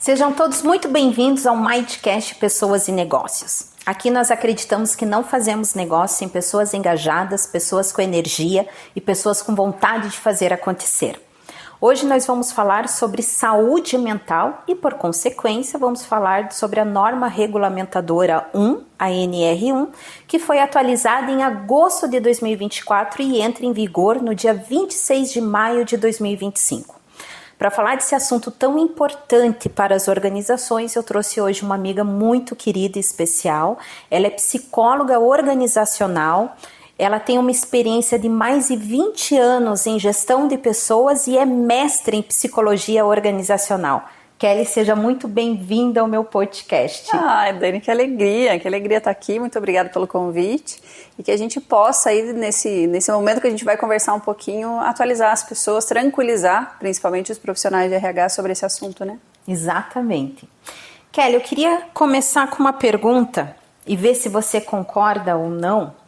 Sejam todos muito bem-vindos ao Mindcast Pessoas e Negócios. Aqui nós acreditamos que não fazemos negócio sem pessoas engajadas, pessoas com energia e pessoas com vontade de fazer acontecer. Hoje nós vamos falar sobre saúde mental e, por consequência, vamos falar sobre a norma regulamentadora 1, a NR1, que foi atualizada em agosto de 2024 e entra em vigor no dia 26 de maio de 2025. Para falar desse assunto tão importante para as organizações, eu trouxe hoje uma amiga muito querida e especial. Ela é psicóloga organizacional, ela tem uma experiência de mais de 20 anos em gestão de pessoas e é mestre em psicologia organizacional. Kelly, seja muito bem-vinda ao meu podcast. Ai, Dani, que alegria estar aqui, muito obrigada pelo convite e que a gente possa aí nesse momento que a gente vai conversar um pouquinho, atualizar as pessoas, tranquilizar, principalmente os profissionais de RH sobre esse assunto, né? Exatamente. Kelly, eu queria começar com uma pergunta e ver se você concorda ou não.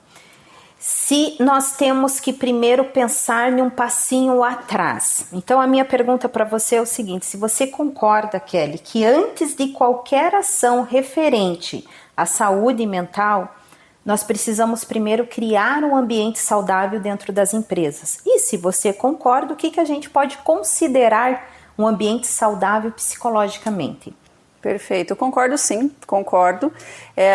Se nós temos que primeiro pensar em um passinho atrás. Então a minha pergunta para você é o seguinte: se você concorda, Kelly, que antes de qualquer ação referente à saúde mental, nós precisamos primeiro criar um ambiente saudável dentro das empresas. E se você concorda, o que a gente pode considerar um ambiente saudável psicologicamente? Perfeito, eu concordo sim, concordo.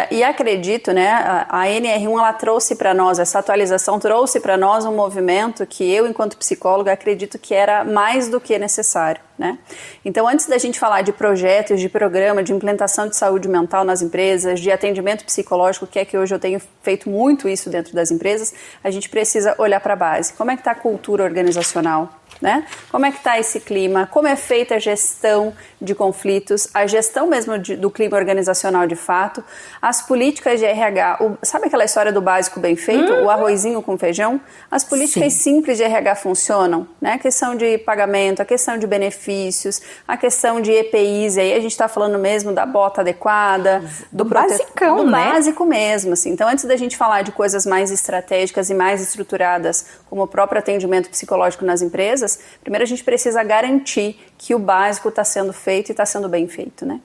E acredito, né, a NR1 ela trouxe para nós, essa atualização trouxe para nós um movimento que eu, enquanto psicóloga, acredito que era mais do que necessário, né? Então, antes da gente falar de projetos, de programa, de implantação de saúde mental nas empresas, de atendimento psicológico, que é que hoje eu tenho feito muito isso dentro das empresas, a gente precisa olhar para a base. Como é que está a cultura organizacional? Né? Como é que está esse clima, como é feita a gestão de conflitos, a gestão mesmo do clima organizacional de fato, as políticas de RH, sabe aquela história do básico bem feito, o arrozinho com feijão? As políticas simples de RH funcionam, né? A questão de pagamento, a questão de benefícios, a questão de EPIs, e aí a gente está falando mesmo da bota adequada, do basicão, do né? básico mesmo, assim. Então, antes da gente falar de coisas mais estratégicas e mais estruturadas, como o próprio atendimento psicológico nas empresas, primeiro a gente precisa garantir que o básico está sendo feito e está sendo bem feito, né?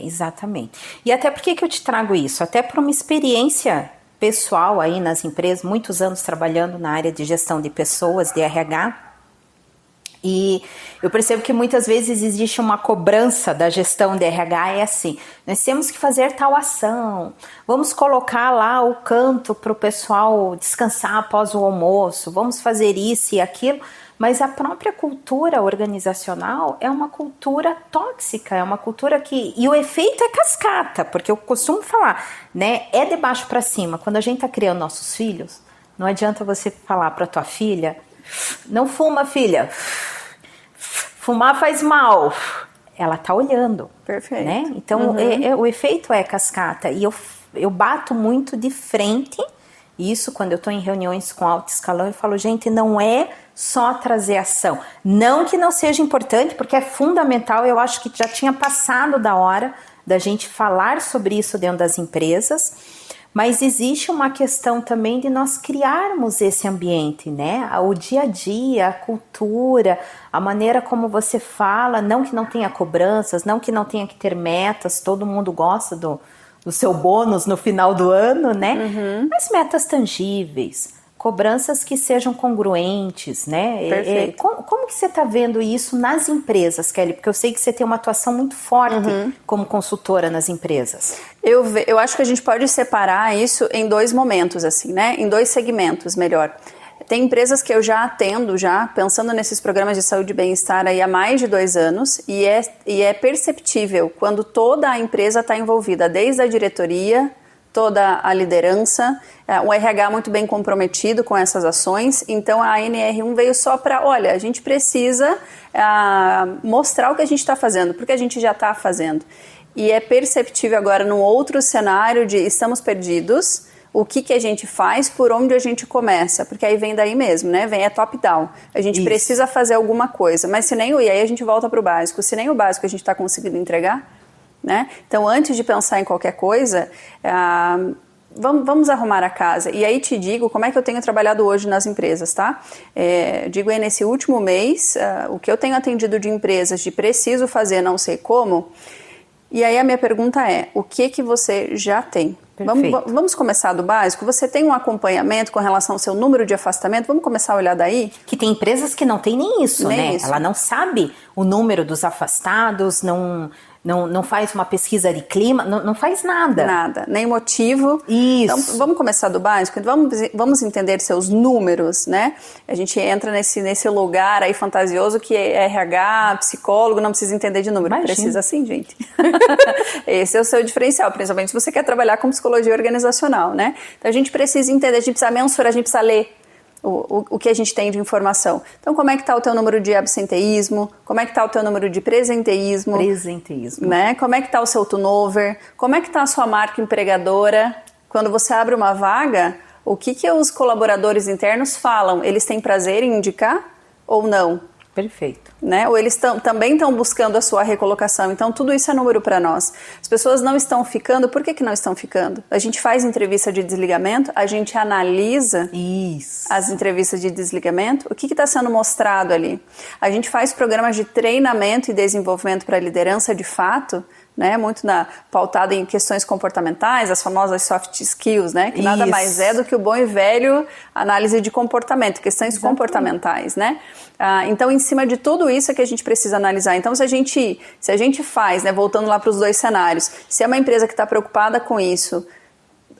Exatamente. E até por que eu te trago isso? Até por uma experiência pessoal aí nas empresas, muitos anos trabalhando na área de gestão de pessoas, de RH, e eu percebo que muitas vezes existe uma cobrança da gestão de RH, é assim, nós temos que fazer tal ação, vamos colocar lá o canto para o pessoal descansar após o almoço, vamos fazer isso e aquilo, mas a própria cultura organizacional é uma cultura tóxica, é uma cultura que... E o efeito é cascata, porque eu costumo falar, né? É de baixo para cima. Quando a gente está criando nossos filhos, não adianta você falar para tua filha, não fuma, filha, fumar faz mal. Ela tá olhando. Perfeito. Né? Então, o efeito é cascata. E eu bato muito de frente isso quando eu estou em reuniões com alto escalão. Eu falo, gente, não é só trazer ação. Não que não seja importante, porque é fundamental. Eu acho que já tinha passado da hora da gente falar sobre isso dentro das empresas. Mas existe uma questão também de nós criarmos esse ambiente, né? O dia a dia, a cultura, a maneira como você fala, não que não tenha cobranças, não que não tenha que ter metas, todo mundo gosta do seu bônus no final do ano, né? Mas metas tangíveis, cobranças que sejam congruentes, né? Perfeito. Como que você está vendo isso nas empresas, Kelly? Porque eu sei que você tem uma atuação muito forte como consultora nas empresas. Eu acho que a gente pode separar isso em dois momentos, assim, né? Em dois segmentos, melhor. Tem empresas que eu já atendo, pensando nesses programas de saúde e bem-estar aí há mais de 2 anos, e é perceptível quando toda a empresa está envolvida, desde a diretoria, toda a liderança, o RH muito bem comprometido com essas ações. Então a NR1 veio só para, olha, a gente precisa mostrar o que a gente está fazendo, porque a gente já está fazendo. E é perceptível agora num outro cenário de estamos perdidos, o que a gente faz, por onde a gente começa, porque aí vem daí mesmo, né? Vem top-down. A gente precisa fazer alguma coisa, mas se nem e aí a gente volta para o básico. Se nem o básico a gente está conseguindo entregar, né? Então, antes de pensar em qualquer coisa, vamos arrumar a casa. E aí te digo como é que eu tenho trabalhado hoje nas empresas, tá? Digo aí nesse último mês, o que eu tenho atendido de empresas de preciso fazer, não sei como. E aí a minha pergunta é, o que você já tem? Vamos começar do básico? Você tem um acompanhamento com relação ao seu número de afastamento? Vamos começar a olhar daí? Que tem empresas que não tem nem isso, né? Isso. Ela não sabe o número dos afastados, não faz uma pesquisa de clima, não faz nada. Nada, nem motivo. Isso. Então, vamos começar do básico? Vamos entender seus números, né? A gente entra nesse lugar aí fantasioso que é RH, psicólogo, não precisa entender de número. Imagina. Precisa sim, gente. Esse é o seu diferencial, principalmente se você quer trabalhar com psicologia organizacional, né? Então a gente precisa entender, a gente precisa mensurar, a gente precisa ler o que a gente tem de informação. Então, como é que está o teu número de absenteísmo? Como é que está o teu número de presenteísmo? Né? Como é que está o seu turnover? Como é que está a sua marca empregadora? Quando você abre uma vaga, o que os colaboradores internos falam? Eles têm prazer em indicar ou não? Perfeito. Né? Ou eles também estão buscando a sua recolocação. Então, tudo isso é número para nós. As pessoas não estão ficando. Por que não estão ficando? A gente faz entrevista de desligamento, a gente analisa as entrevistas de desligamento. O que está sendo mostrado ali? A gente faz programas de treinamento e desenvolvimento para liderança de fato, né? Muito pautado em questões comportamentais, as famosas soft skills, né? Que nada mais é do que o bom e velho análise de comportamento, questões comportamentais, né? Então, em cima de tudo isso é que a gente precisa analisar. Então, se a gente faz, né? Voltando lá para os dois cenários, se é uma empresa que está preocupada com isso,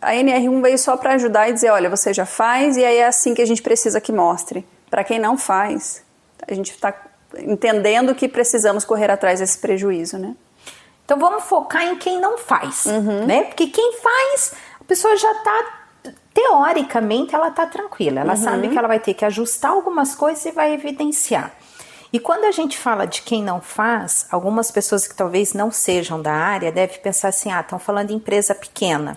a NR1 veio só para ajudar e dizer, olha, você já faz e aí é assim que a gente precisa que mostre. Para quem não faz, a gente está entendendo que precisamos correr atrás desse prejuízo, né? Então vamos focar em quem não faz, né? Porque quem faz, a pessoa já está, teoricamente, ela está tranquila. Ela sabe que ela vai ter que ajustar algumas coisas e vai evidenciar. E quando a gente fala de quem não faz, algumas pessoas que talvez não sejam da área devem pensar assim, estão falando de empresa pequena.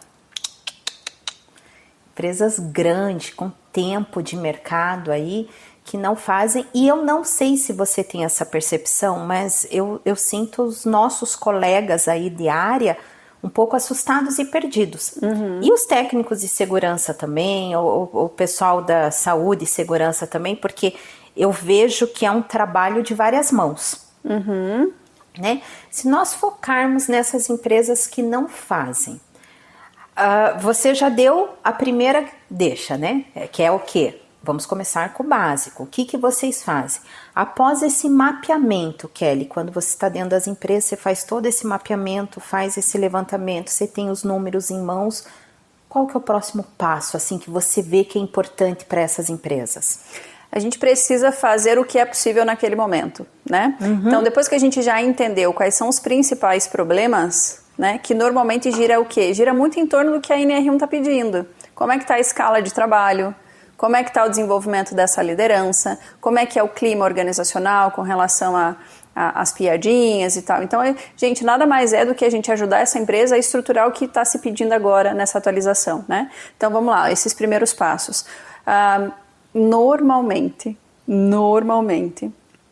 Empresas grandes, com tempo de mercado aí, que não fazem, e eu não sei se você tem essa percepção, mas eu sinto os nossos colegas aí de área um pouco assustados e perdidos. E os técnicos de segurança também, o pessoal da saúde e segurança também, porque eu vejo que é um trabalho de várias mãos. Né? Se nós focarmos nessas empresas que não fazem, você já deu a primeira deixa, né? Que é o quê? Vamos começar com o básico. O que vocês fazem? Após esse mapeamento, Kelly, quando você está dentro das empresas, você faz todo esse mapeamento, faz esse levantamento, você tem os números em mãos. Qual que é o próximo passo, assim, que você vê que é importante para essas empresas? A gente precisa fazer o que é possível naquele momento, né? Então, depois que a gente já entendeu quais são os principais problemas, né, que normalmente gira o quê? Gira muito em torno do que a NR1 está pedindo. Como é que está a escala de trabalho? Como é que está o desenvolvimento dessa liderança? Como é que é o clima organizacional com relação às piadinhas e tal? Então, gente, nada mais é do que a gente ajudar essa empresa a estruturar o que está se pedindo agora nessa atualização, né? Então, vamos lá, esses primeiros passos. Normalmente,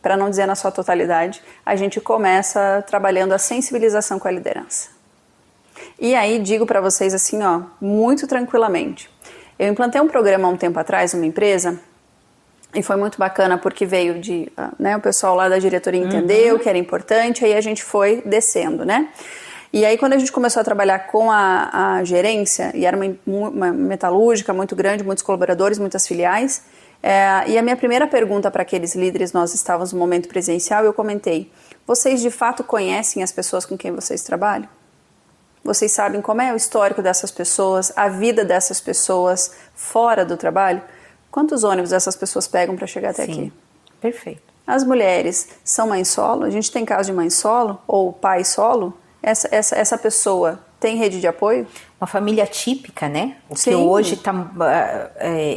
para não dizer na sua totalidade, a gente começa trabalhando a sensibilização com a liderança. E aí, digo para vocês assim, muito tranquilamente. Eu implantei um programa há um tempo atrás numa empresa e foi muito bacana porque veio o pessoal lá da diretoria entendeu que era importante, aí a gente foi descendo, né? E aí quando a gente começou a trabalhar com a gerência, e era uma metalúrgica muito grande, muitos colaboradores, muitas filiais, e a minha primeira pergunta para aqueles líderes, nós estávamos no momento presencial, eu comentei, vocês de fato conhecem as pessoas com quem vocês trabalham? Vocês sabem como é o histórico dessas pessoas, a vida dessas pessoas fora do trabalho? Quantos ônibus essas pessoas pegam para chegar até aqui? Perfeito. As mulheres são mãe solo? A gente tem caso de mãe solo ou pai solo? Essa pessoa tem rede de apoio? Uma família típica, né? O que hoje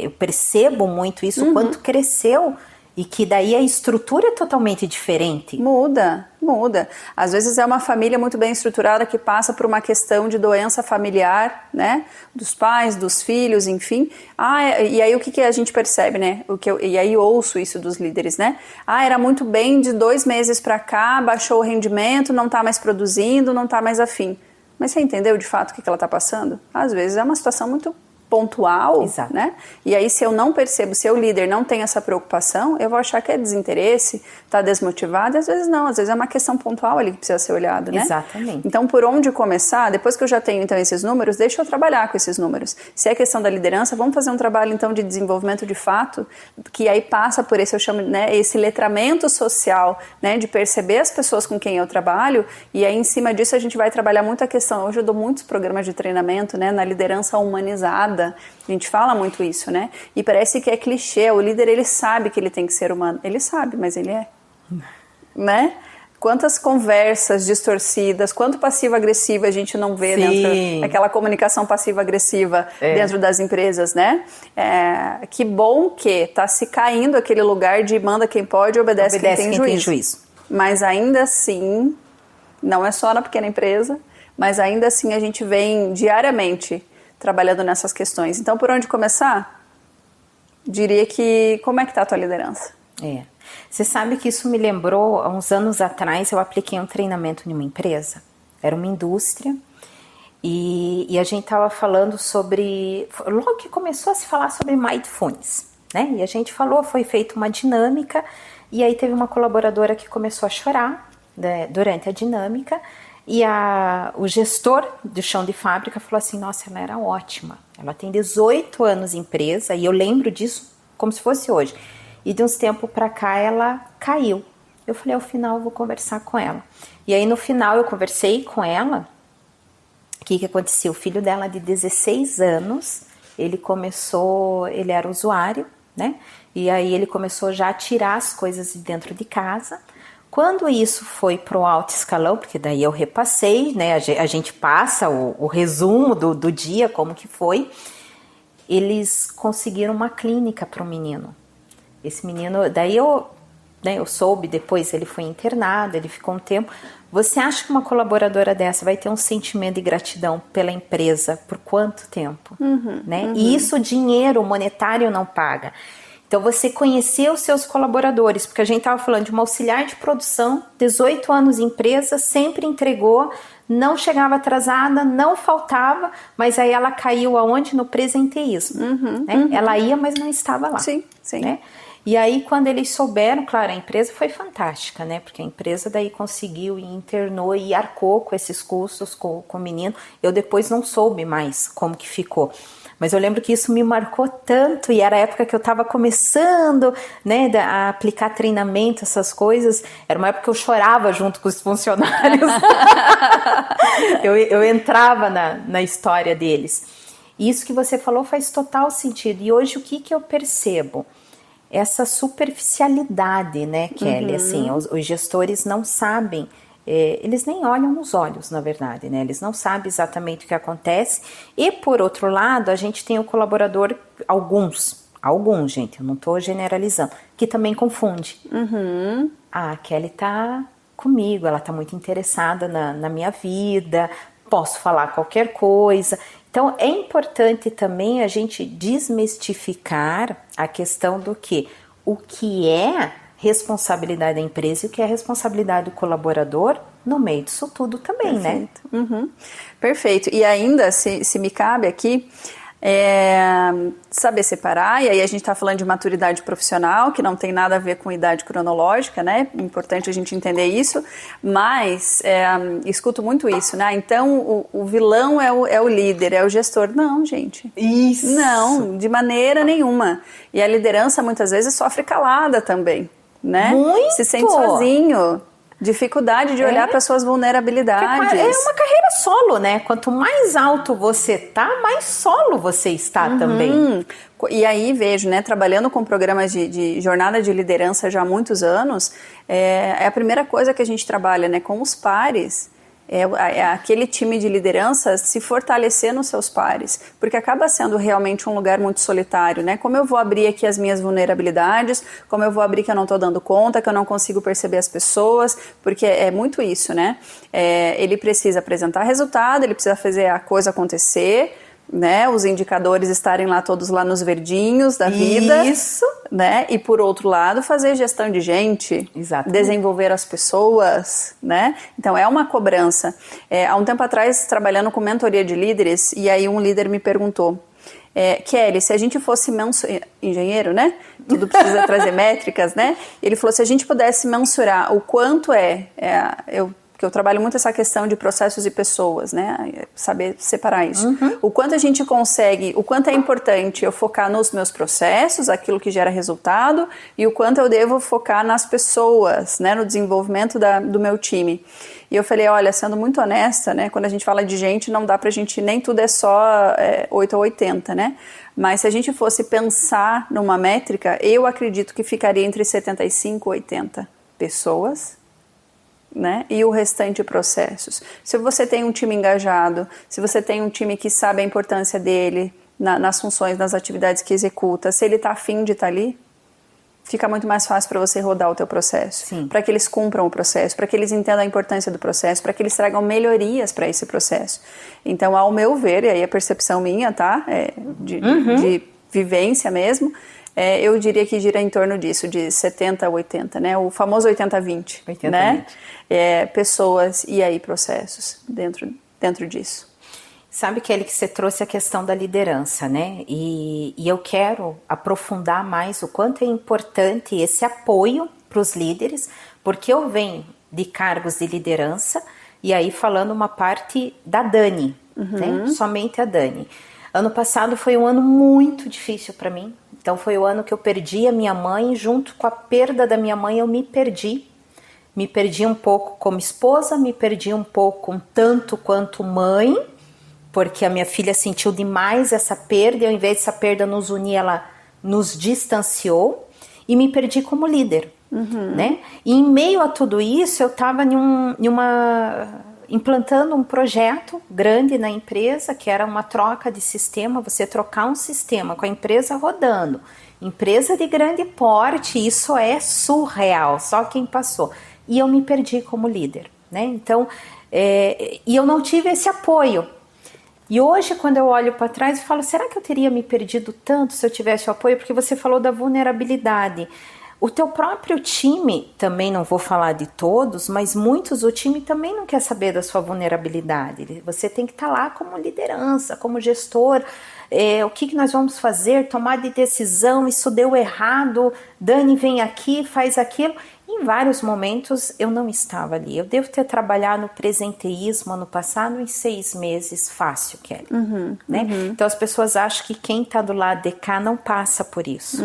eu percebo muito isso, o quanto cresceu. E que daí a estrutura é totalmente diferente. Muda. Às vezes é uma família muito bem estruturada que passa por uma questão de doença familiar, né? Dos pais, dos filhos, enfim. E aí o que a gente percebe, né? E aí ouço isso dos líderes, né? Era muito bem, de 2 meses para cá, baixou o rendimento, não está mais produzindo, não está mais afim. mas você entendeu de fato o que ela está passando? Às vezes é uma situação muito pontual, Exato. né? E aí se eu não percebo, se o líder não tem essa preocupação, eu vou achar que é desinteresse, está desmotivado, e às vezes não, às vezes é uma questão pontual ali que precisa ser olhada, né? Exatamente. Então, por onde começar? Depois que eu já tenho então esses números, deixa eu trabalhar com esses números. Se é questão da liderança, vamos fazer um trabalho então de desenvolvimento de fato, que aí passa por esse, eu chamo, né, esse letramento social, né, de perceber as pessoas com quem eu trabalho, e aí em cima disso a gente vai trabalhar muito a questão. Hoje eu dou muitos programas de treinamento, né, na liderança humanizada. A gente fala muito isso, né? E parece que é clichê. O líder, ele sabe que ele tem que ser humano. Ele sabe, mas ele é. Né? Quantas conversas distorcidas, quanto passivo-agressiva a gente não vê dentro daquela comunicação passiva-agressiva dentro das empresas, né? Que bom que está se caindo aquele lugar de manda quem pode e obedece quem tem juízo. Mas ainda assim, não é só na pequena empresa, mas ainda assim a gente vem diariamente trabalhando nessas questões. Então, por onde começar? Diria que, como é que está a tua liderança? Você sabe que isso me lembrou, há uns anos atrás, eu apliquei um treinamento em uma empresa, era uma indústria, e a gente estava falando sobre, logo que começou a se falar sobre mindfulness, né? E a gente falou, foi feita uma dinâmica, e aí teve uma colaboradora que começou a chorar, né, durante a dinâmica, e o gestor do chão de fábrica falou assim, nossa, ela era ótima, ela tem 18 anos de empresa, e eu lembro disso como se fosse hoje, e de uns tempos para cá ela caiu. Eu falei, ao final eu vou conversar com ela. E aí no final eu conversei com ela, o que aconteceu? O filho dela de 16 anos, ele era usuário, né? E aí ele começou já a tirar as coisas de dentro de casa. Quando isso foi para o alto escalão, porque daí eu repassei, né, a gente passa o resumo do dia, como que foi, eles conseguiram uma clínica para o menino. Esse menino, daí eu soube depois, ele foi internado, ele ficou um tempo. Você acha que uma colaboradora dessa vai ter um sentimento de gratidão pela empresa por quanto tempo? Né? E isso dinheiro monetário não paga. Então, você conhecer os seus colaboradores, porque a gente estava falando de uma auxiliar de produção, 18 anos de empresa, sempre entregou, não chegava atrasada, não faltava, mas aí ela caiu aonde? No presenteísmo. Né? Ela ia, mas não estava lá. Sim, sim. Né? E aí, quando eles souberam, claro, a empresa foi fantástica, né? Porque a empresa daí conseguiu e internou e arcou com esses custos com o menino. Eu depois não soube mais como que ficou. Mas eu lembro que isso me marcou tanto, e era a época que eu estava começando, né, a aplicar treinamento, essas coisas. Era uma época que eu chorava junto com os funcionários. eu entrava na história deles. E isso que você falou faz total sentido. E hoje o que eu percebo? Essa superficialidade, né, Kelly? Assim, os gestores não sabem, eles nem olham nos olhos, na verdade, né? Eles não sabem exatamente o que acontece. E, por outro lado, a gente tem o colaborador, alguns, gente, eu não estou generalizando, que também confunde. A Kelly tá comigo, ela tá muito interessada na minha vida, posso falar qualquer coisa. Então, é importante também a gente desmistificar a questão do que o que é responsabilidade da empresa e o que é responsabilidade do colaborador no meio disso tudo também, Perfeito. né? Perfeito. E ainda, se me cabe aqui, saber separar, e aí a gente está falando de maturidade profissional, que não tem nada a ver com idade cronológica, né? Importante a gente entender isso, mas escuto muito isso, né? Então o vilão é o líder, é o gestor. Não, gente. Isso. Não, de maneira nenhuma. E a liderança muitas vezes sofre calada também, né? Muito. Se sente sozinho. Dificuldade de olhar para suas vulnerabilidades. É uma carreira solo, né? Quanto mais alto você tá, mais solo você está também. E aí vejo, né, trabalhando com programas de jornada de liderança já há muitos anos, é a primeira coisa que a gente trabalha, né, com os pares. É aquele time de liderança se fortalecer nos seus pares, porque acaba sendo realmente um lugar muito solitário, né? Como eu vou abrir aqui as minhas vulnerabilidades, como eu vou abrir que eu não estou dando conta, que eu não consigo perceber as pessoas, porque é muito isso, né? Ele precisa apresentar resultado, ele precisa fazer a coisa acontecer, né? Os indicadores estarem lá todos lá nos verdinhos da vida. Isso. Né? E por outro lado, fazer gestão de gente, desenvolver as pessoas, né? Então é uma cobrança. Há um tempo atrás, trabalhando com mentoria de líderes, e aí um líder me perguntou, Kelly, se a gente fosse engenheiro, né? Tudo precisa trazer métricas, né? Ele falou, se a gente pudesse mensurar o quanto porque eu trabalho muito essa questão de processos e pessoas, né? Saber separar isso. O quanto a gente consegue, o quanto é importante eu focar nos meus processos, aquilo que gera resultado, e o quanto eu devo focar nas pessoas, né? No desenvolvimento do meu time. E eu falei, olha, sendo muito honesta, né? Quando a gente fala de gente, não dá pra gente, nem tudo é só 8 ou 80, né? Mas se a gente fosse pensar numa métrica, eu acredito que ficaria entre 75 e 80 pessoas, né? E o restante processos. Se você tem um time engajado, se você tem um time que sabe a importância dele nas funções, nas atividades que executa, se ele está afim de estar ali, fica muito mais fácil para você rodar o teu processo, para que eles cumpram o processo, para que eles entendam a importância do processo, para que eles tragam melhorias para esse processo. Então, ao meu ver, e aí a percepção minha, tá? De vivência mesmo, eu diria que gira em torno disso, de 70 a 80, né? O famoso 80-20, né? Pessoas e aí processos dentro disso. Sabe, Kelly, que você trouxe a questão da liderança, né? E eu quero aprofundar mais o quanto é importante esse apoio para os líderes, porque eu venho de cargos de liderança, e aí falando uma parte da Dani, né? Somente a Dani. Ano passado foi um ano muito difícil para mim. Então foi o ano que eu perdi a minha mãe, junto com a perda da minha mãe eu me perdi. Me perdi um pouco como esposa, me perdi um pouco um tanto quanto mãe, porque a minha filha sentiu demais essa perda e ao invés dessa perda nos unir, ela nos distanciou, e me perdi como líder, né? E em meio a tudo isso, eu estava implantando um projeto grande na empresa, que era uma troca de sistema, você trocar um sistema com a empresa rodando, empresa de grande porte, isso é surreal, só quem passou. E eu me perdi como líder, né? Então, e eu não tive esse apoio. E hoje, quando eu olho para trás, eu falo, será que eu teria me perdido tanto se eu tivesse o apoio? Porque você falou da vulnerabilidade. O teu próprio time, também não vou falar de todos, mas muitos, o time também não quer saber da sua vulnerabilidade. Você tem que estar lá como liderança, como gestor. O que nós vamos fazer? Tomar de decisão, isso deu errado, Dani vem aqui, faz aquilo. Em vários momentos eu não estava ali. Eu devo ter trabalhado no presenteísmo ano passado em 6 meses, fácil, Kelly. Né? Então as pessoas acham que quem está do lado de cá não passa por isso.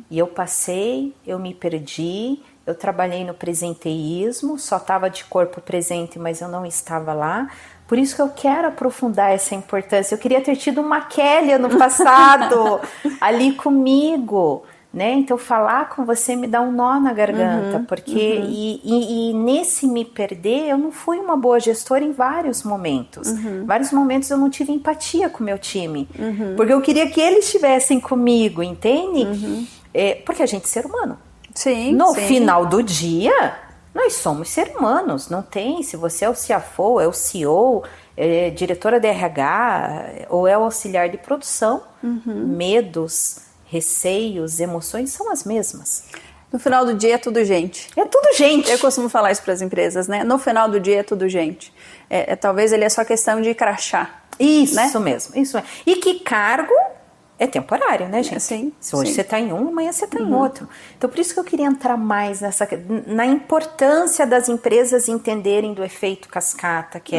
E eu passei, eu me perdi, eu trabalhei no presenteísmo, só estava de corpo presente, mas eu não estava lá. Por isso que eu quero aprofundar essa importância. Eu queria ter tido uma Kelly ano passado ali comigo, né? Então falar com você me dá um nó na garganta, porque e nesse me perder eu não fui uma boa gestora em vários momentos. Vários momentos eu não tive empatia com o meu time, porque eu queria que eles estivessem comigo, entende? Porque a gente é ser humano. No final do dia, nós somos seres humanos, não tem, se você é o CFO, é o CEO, é diretora de RH, ou é o auxiliar de produção, medos, receios, emoções são as mesmas. No final do dia é tudo gente. É tudo gente. Eu costumo falar isso para as empresas, né? No final do dia é tudo gente. Talvez ele é só questão de crachá. Isso, né? mesmo, isso mesmo. E que cargo é temporário, né, gente? Sim, se hoje você está em um, amanhã você está em outro. Então, por isso que eu queria entrar mais na importância das empresas entenderem do efeito cascata, que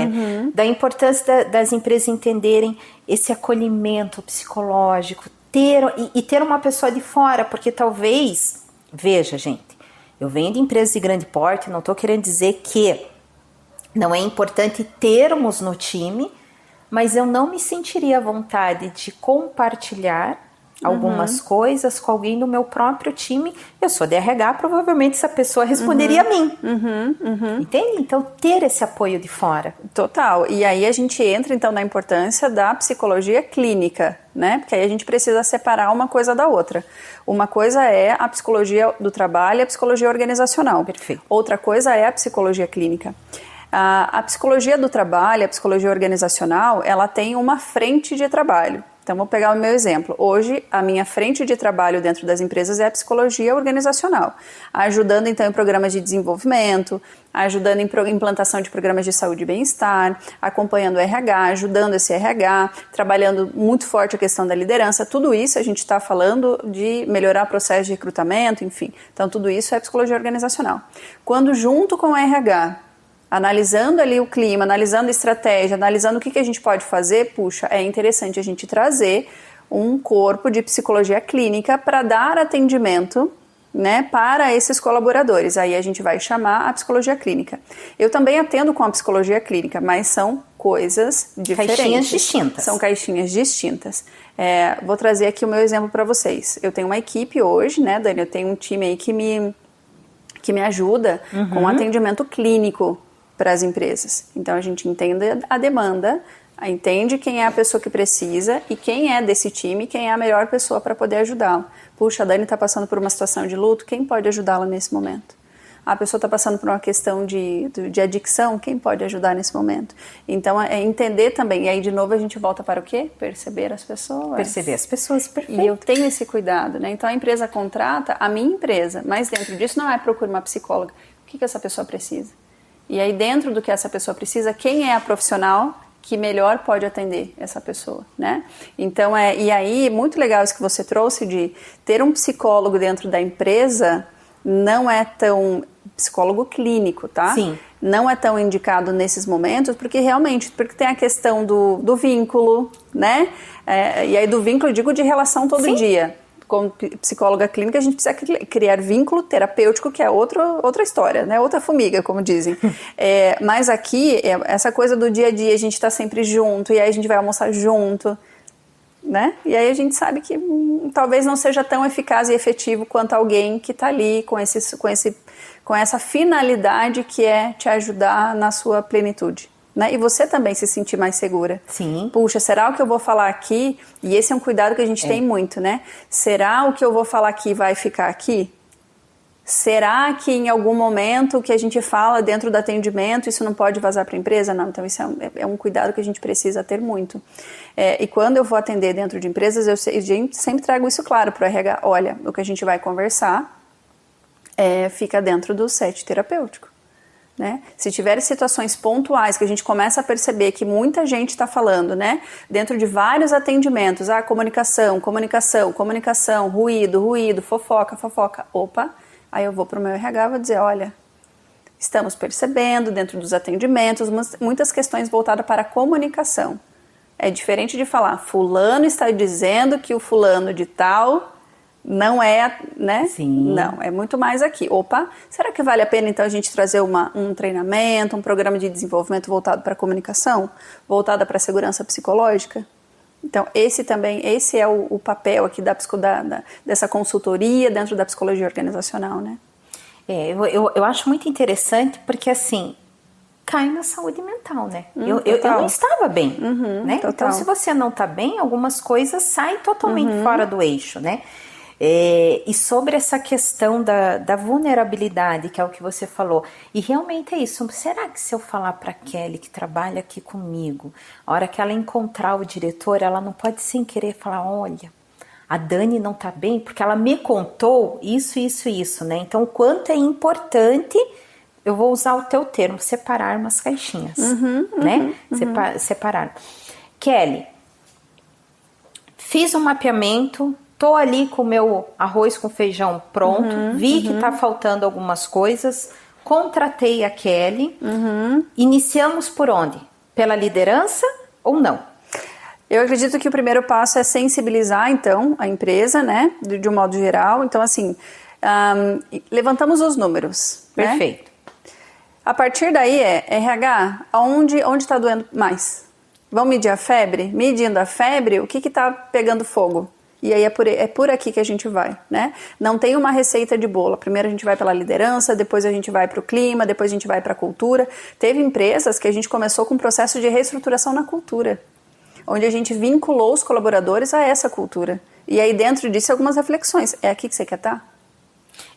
da importância das empresas entenderem esse acolhimento psicológico, ter uma pessoa de fora, porque talvez, veja, gente, eu venho de empresas de grande porte, não estou querendo dizer que não é importante termos no time, mas eu não me sentiria à vontade de compartilhar algumas coisas com alguém do meu próprio time. Eu sou de RH, provavelmente essa pessoa responderia a mim. Entende? Então, ter esse apoio de fora. Total. E aí a gente entra, então, na importância da psicologia clínica, né? Porque aí a gente precisa separar uma coisa da outra. Uma coisa é a psicologia do trabalho e a psicologia organizacional. Perfeito. Outra coisa é a psicologia clínica. A psicologia do trabalho, a psicologia organizacional, ela tem uma frente de trabalho. Então, vou pegar o meu exemplo. Hoje, a minha frente de trabalho dentro das empresas é a psicologia organizacional, ajudando, então, em programas de desenvolvimento, ajudando em implantação de programas de saúde e bem-estar, acompanhando o RH, ajudando esse RH, trabalhando muito forte a questão da liderança. Tudo isso a gente está falando de melhorar o processo de recrutamento, enfim. Então, tudo isso é psicologia organizacional. Quando, junto com o RH, analisando ali o clima, analisando a estratégia, analisando o que a gente pode fazer, puxa, é interessante a gente trazer um corpo de psicologia clínica para dar atendimento, né, para esses colaboradores. Aí a gente vai chamar a psicologia clínica. Eu também atendo com a psicologia clínica, mas são coisas diferentes. Caixinhas distintas. São caixinhas distintas. Vou trazer aqui o meu exemplo para vocês. Eu tenho uma equipe hoje, né, Dani? Eu tenho um time aí que me ajuda com atendimento clínico para as empresas. Então a gente entende a demanda, entende quem é a pessoa que precisa e quem é desse time, quem é a melhor pessoa para poder ajudá-lo. Puxa, a Dani está passando por uma situação de luto, quem pode ajudá-la nesse momento? A pessoa está passando por uma questão de adicção, quem pode ajudar nesse momento? Então é entender também, e aí de novo a gente volta para o quê? Perceber as pessoas. Perceber as pessoas, perfeito. E eu tenho esse cuidado, né? Então a empresa contrata a minha empresa, mas dentro disso não é procure uma psicóloga. O que essa pessoa precisa? E aí, dentro do que essa pessoa precisa, quem é a profissional que melhor pode atender essa pessoa, né? Então, e aí, muito legal isso que você trouxe de ter um psicólogo dentro da empresa, não é tão psicólogo clínico, tá? Sim. Não é tão indicado nesses momentos, porque tem a questão do vínculo, né? E aí, do vínculo, eu digo de relação todo Sim. dia. Como psicóloga clínica, a gente precisa criar vínculo terapêutico, que é outra história, né? Outra formiga, como dizem. Mas aqui, essa coisa do dia a dia, a gente está sempre junto, e aí a gente vai almoçar junto, né? E aí a gente sabe que talvez não seja tão eficaz e efetivo quanto alguém que está ali com essa finalidade que é te ajudar na sua plenitude. Né? E você também se sentir mais segura. Sim. Puxa, será o que eu vou falar aqui? E esse é um cuidado que a gente tem muito, né? Será o que eu vou falar aqui vai ficar aqui? Será que em algum momento o que a gente fala dentro do atendimento, isso não pode vazar para a empresa? Não, então isso é um cuidado que a gente precisa ter muito. E quando eu vou atender dentro de empresas, eu sempre trago isso claro para o RH. Olha, o que a gente vai conversar fica dentro do set terapêutico. Né? Se tiver situações pontuais que a gente começa a perceber que muita gente está falando, né? Dentro de vários atendimentos, comunicação, ruído, fofoca, opa, aí eu vou para o meu RH e vou dizer, olha, estamos percebendo dentro dos atendimentos muitas questões voltadas para a comunicação. É diferente de falar, fulano está dizendo que o fulano de tal... Não é, né? Sim. Não, é muito mais aqui. Opa, será que vale a pena então a gente trazer um treinamento, um programa de desenvolvimento voltado para a comunicação, voltado para a segurança psicológica? Então, esse é o papel aqui dessa consultoria dentro da psicologia organizacional, né? Eu acho muito interessante porque, assim, cai na saúde mental, né? Eu não estava bem, né? Total. Então, se você não está bem, algumas coisas saem totalmente fora do eixo, né? E sobre essa questão da vulnerabilidade, que é o que você falou, e realmente é isso, será que se eu falar para a Kelly, que trabalha aqui comigo, a hora que ela encontrar o diretor, ela não pode sem querer falar, olha, a Dani não tá bem, porque ela me contou isso, né? Então, o quanto é importante, eu vou usar o teu termo, separar umas caixinhas, né? Separar. Kelly, fiz um mapeamento, tô ali com o meu arroz com feijão pronto, vi que tá faltando algumas coisas, contratei a Kelly, iniciamos por onde? Pela liderança ou não? Eu acredito que o primeiro passo é sensibilizar, então, a empresa, né, de um modo geral. Então, assim, levantamos os números. Perfeito. Né? A partir daí RH, onde está doendo mais? Vamos medir a febre? Medindo a febre, o que está pegando fogo? E aí é por aqui que a gente vai, né? Não tem uma receita de bolo. Primeiro a gente vai pela liderança, depois a gente vai para o clima, depois a gente vai para a cultura. Teve empresas que a gente começou com um processo de reestruturação na cultura, onde a gente vinculou os colaboradores a essa cultura. E aí dentro disso algumas reflexões. É aqui que você quer estar?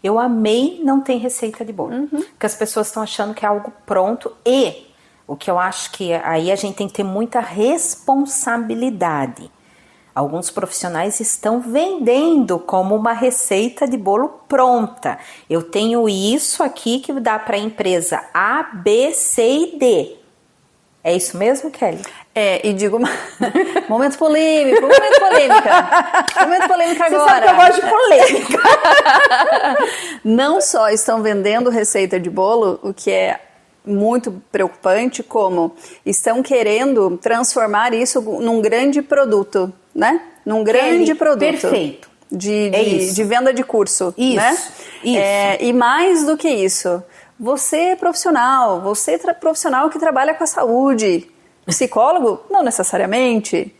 Eu amei não ter receita de bolo. Porque as pessoas estão achando que é algo pronto e o que eu acho que aí a gente tem que ter muita responsabilidade. Alguns profissionais estão vendendo como uma receita de bolo pronta. Eu tenho isso aqui que dá para a empresa A, B, C e D. É isso mesmo, Kelly? E digo, momento polêmica. Momento polêmica agora. Você sabe que eu gosto de polêmica. Não só estão vendendo receita de bolo, o que é muito preocupante, como estão querendo transformar isso num grande produto, né? Num grande produto. Perfeito. De venda de curso, isso, né? Isso. E mais do que isso, você é profissional, profissional que trabalha com a saúde. Psicólogo? Não necessariamente.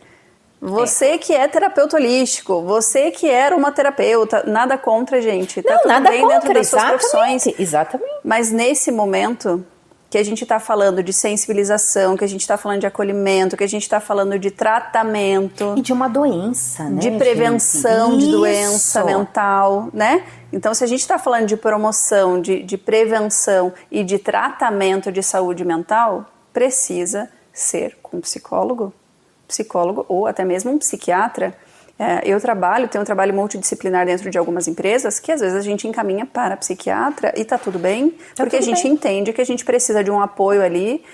Você que é terapeuta holístico, você que era uma terapeuta, nada contra, gente. Tá tudo nada bem contra, dentro das suas profissões. Exatamente. Mas nesse momento que a gente está falando de sensibilização, que a gente está falando de acolhimento, que a gente está falando de tratamento. E de uma doença, né? De prevenção de doença mental, né? Então, se a gente está falando de promoção, de prevenção e de tratamento de saúde mental, precisa ser com psicólogo ou até mesmo um psiquiatra. Eu tenho um trabalho multidisciplinar dentro de algumas empresas que às vezes a gente encaminha para psiquiatra e tá tudo bem, porque a gente entende que a gente precisa de um apoio ali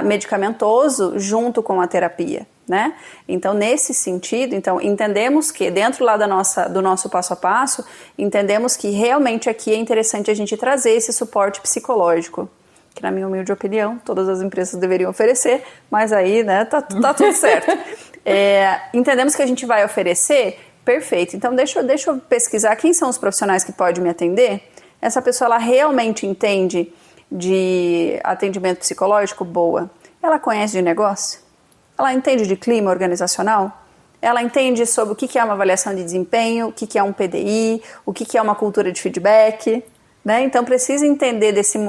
medicamentoso junto com a terapia, né? Então, nesse sentido, entendemos que dentro lá do nosso passo a passo, entendemos que realmente aqui é interessante a gente trazer esse suporte psicológico, que na minha humilde opinião, todas as empresas deveriam oferecer, mas aí, né, tá tudo certo. Entendemos que a gente vai oferecer, perfeito. Então, deixa eu pesquisar quem são os profissionais que podem me atender. Essa pessoa, ela realmente entende de atendimento psicológico? Boa. Ela conhece de negócio? Ela entende de clima organizacional? Ela entende sobre o que é uma avaliação de desempenho, o que é um PDI, o que é uma cultura de feedback? Né? Então precisa entender desse,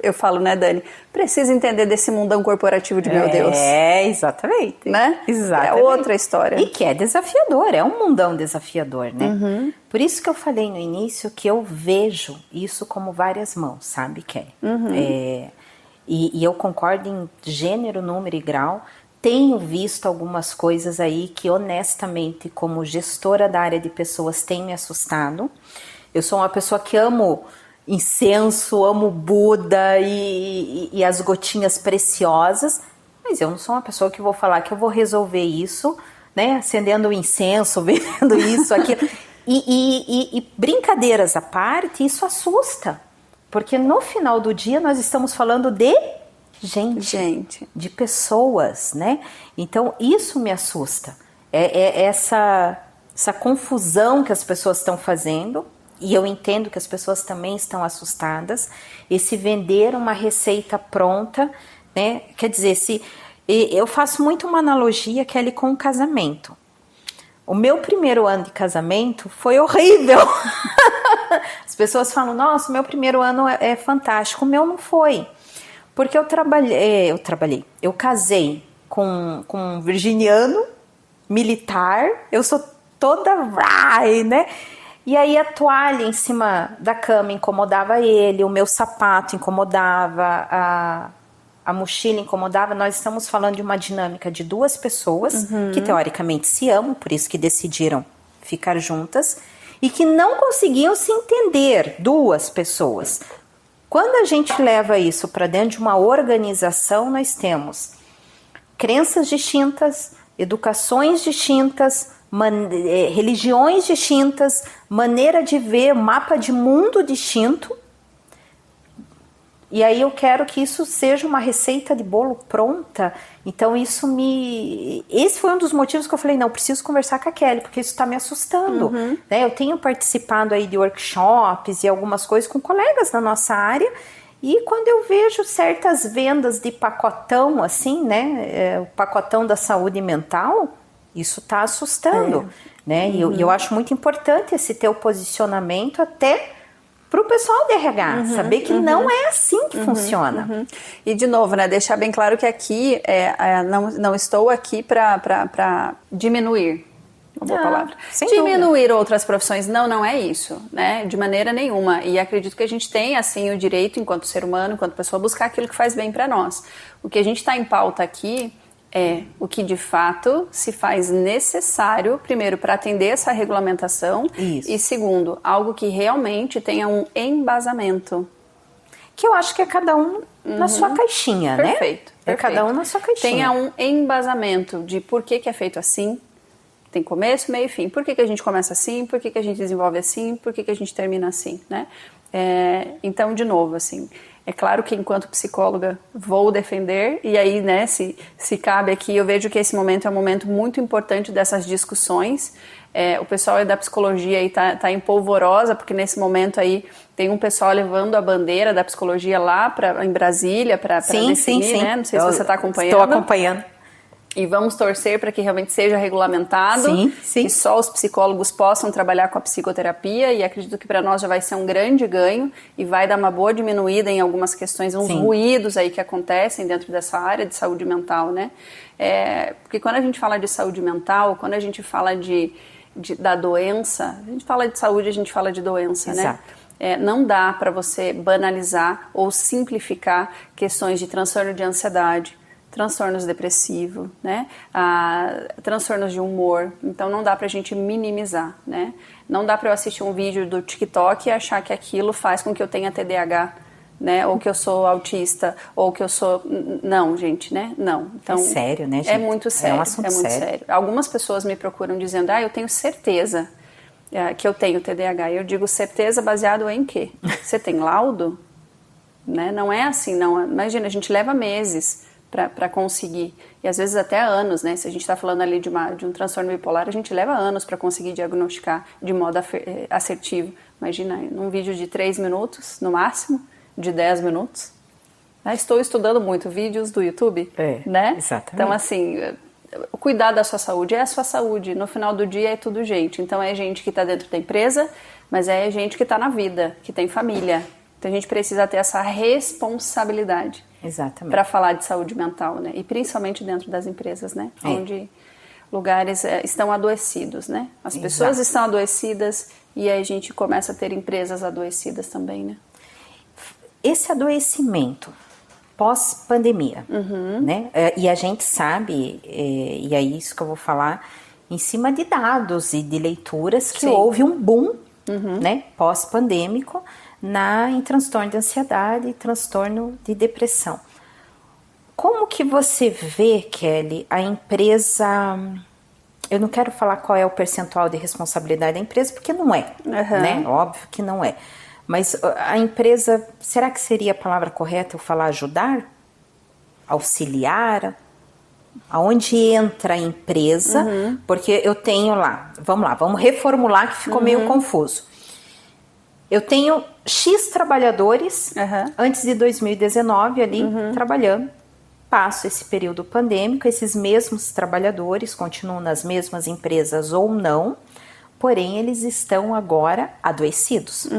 eu falo, né, Dani? Precisa entender desse mundão corporativo de meu Deus. Exatamente. Né? Exatamente. É outra história. E que é desafiador, é um mundão desafiador, né? Por isso que eu falei no início que eu vejo isso como várias mãos, sabe, Kelly? E eu concordo em gênero, número e grau. Tenho visto algumas coisas aí que honestamente, como gestora da área de pessoas, tem me assustado. Eu sou uma pessoa que amo incenso, amo Buda e as gotinhas preciosas, mas eu não sou uma pessoa que vou falar que eu vou resolver isso, né, acendendo o incenso, vendo isso, aquilo. E brincadeiras à parte, isso assusta, porque no final do dia nós estamos falando de gente. De pessoas, né? Então isso me assusta, essa confusão que as pessoas estão fazendo. E eu entendo que as pessoas também estão assustadas. Esse vender uma receita pronta, né? Quer dizer, eu faço muito uma analogia, Kelly, com o casamento. O meu primeiro ano de casamento foi horrível. As pessoas falam, nossa, o meu primeiro ano é fantástico. O meu não foi. Porque eu casei com um virginiano militar. Eu sou toda né? E aí a toalha em cima da cama incomodava ele, o meu sapato incomodava, a mochila incomodava. Nós estamos falando de uma dinâmica de duas pessoas que teoricamente se amam, por isso que decidiram ficar juntas, e que não conseguiam se entender, duas pessoas. Quando a gente leva isso para dentro de uma organização, nós temos crenças distintas, educações distintas, religiões distintas, maneira de ver, mapa de mundo distinto. E aí eu quero que isso seja uma receita de bolo pronta. Então esse foi um dos motivos que eu falei, não, preciso conversar com a Kelly, porque isso está me assustando. Né? Eu tenho participado aí de workshops e algumas coisas com colegas da nossa área, e quando eu vejo certas vendas de pacotão, assim, né, o pacotão da saúde mental, isso está assustando, né? E eu acho muito importante esse teu posicionamento até para o pessoal de RH, saber que não é assim que funciona. E de novo, né, deixar bem claro que aqui não estou aqui para diminuir uma boa palavra. Sem Diminuir dúvida. outras profissões, não é isso, né? De maneira nenhuma. E acredito que a gente tem, assim, o direito, enquanto ser humano, enquanto pessoa, buscar aquilo que faz bem para nós. O que a gente está em pauta aqui é o que de fato se faz necessário, primeiro, para atender essa regulamentação, Isso. e segundo, algo que realmente tenha um embasamento. Que eu acho que é cada um na sua caixinha, né? Perfeito. É cada um na sua caixinha. Tenha um embasamento de por que é feito assim, tem começo, meio e fim. Por que a gente começa assim, por que a gente desenvolve assim, por que a gente termina assim, né? Então, de novo, assim, é claro que enquanto psicóloga vou defender, e aí, né, se cabe aqui, eu vejo que esse momento é um momento muito importante dessas discussões. O pessoal da psicologia aí tá em polvorosa, porque nesse momento aí tem um pessoal levando a bandeira da psicologia lá em Brasília para definir, sim. né? Não sei se você está acompanhando. Estou acompanhando. E vamos torcer para que realmente seja regulamentado, sim. que só os psicólogos possam trabalhar com a psicoterapia, e acredito que para nós já vai ser um grande ganho e vai dar uma boa diminuída em algumas questões, uns ruídos aí que acontecem dentro dessa área de saúde mental, né? Porque quando a gente fala de saúde mental, quando a gente fala da doença, a gente fala de saúde, a gente fala de doença, Exato. né? Não dá para você banalizar ou simplificar questões de transtorno de ansiedade, transtornos depressivos, né? Transtornos de humor. Então não dá pra gente minimizar, né? Não dá pra eu assistir um vídeo do TikTok e achar que aquilo faz com que eu tenha TDAH, né? Ou que eu sou autista, ou que eu sou... Não, gente, né? Não. Então, é sério, né, gente? É muito sério. É um assunto muito sério. Algumas pessoas me procuram dizendo, eu tenho certeza que eu tenho TDAH. Eu digo certeza baseado em quê? Você tem laudo? Né? Não é assim, não. Imagina, a gente leva meses para conseguir, e às vezes até anos, né? Se a gente está falando ali de um transtorno bipolar, a gente leva anos para conseguir diagnosticar de modo assertivo. Imagina, num vídeo de 3 minutos, no máximo, de 10 minutos. Estou estudando muito vídeos do YouTube, né? Exatamente. Então, assim, cuidar da sua saúde é a sua saúde. No final do dia é tudo gente. Então, é gente que está dentro da empresa, mas é gente que está na vida, que tem família. Então, a gente precisa ter essa responsabilidade. Exatamente. Para falar de saúde mental, né? E principalmente dentro das empresas, né? Onde lugares estão adoecidos, né? As pessoas estão adoecidas e aí a gente começa a ter empresas adoecidas também, né? Esse adoecimento pós-pandemia, né? E a gente sabe, e é isso que eu vou falar, em cima de dados e de leituras, que houve um boom, né? Pós-pandêmico, em transtorno de ansiedade e transtorno de depressão. Como que você vê, Kelly, a empresa... Eu não quero falar qual é o percentual de responsabilidade da empresa, porque não é, né? Óbvio que não é. Mas a empresa, será que seria a palavra correta eu falar ajudar? Auxiliar? Aonde entra a empresa? Porque eu tenho vamos reformular que ficou meio confuso. Eu tenho X trabalhadores antes de 2019 ali trabalhando. Passo esse período pandêmico, esses mesmos trabalhadores continuam nas mesmas empresas ou não, porém eles estão agora adoecidos.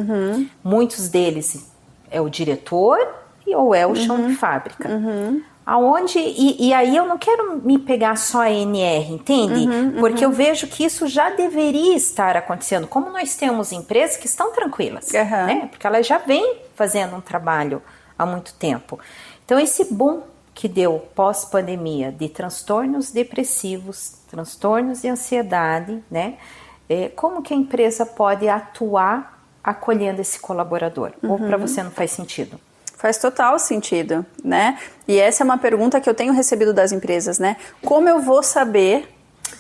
Muitos deles é o diretor ou é o chão de fábrica. E aí eu não quero me pegar só a NR, entende? Porque eu vejo que isso já deveria estar acontecendo. Como nós temos empresas que estão tranquilas, né? Porque elas já vêm fazendo um trabalho há muito tempo. Então esse boom que deu pós-pandemia de transtornos depressivos, transtornos de ansiedade, né? Como que a empresa pode atuar acolhendo esse colaborador? Ou para você não faz sentido? Faz total sentido, né? E essa é uma pergunta que eu tenho recebido das empresas, né? Como eu vou saber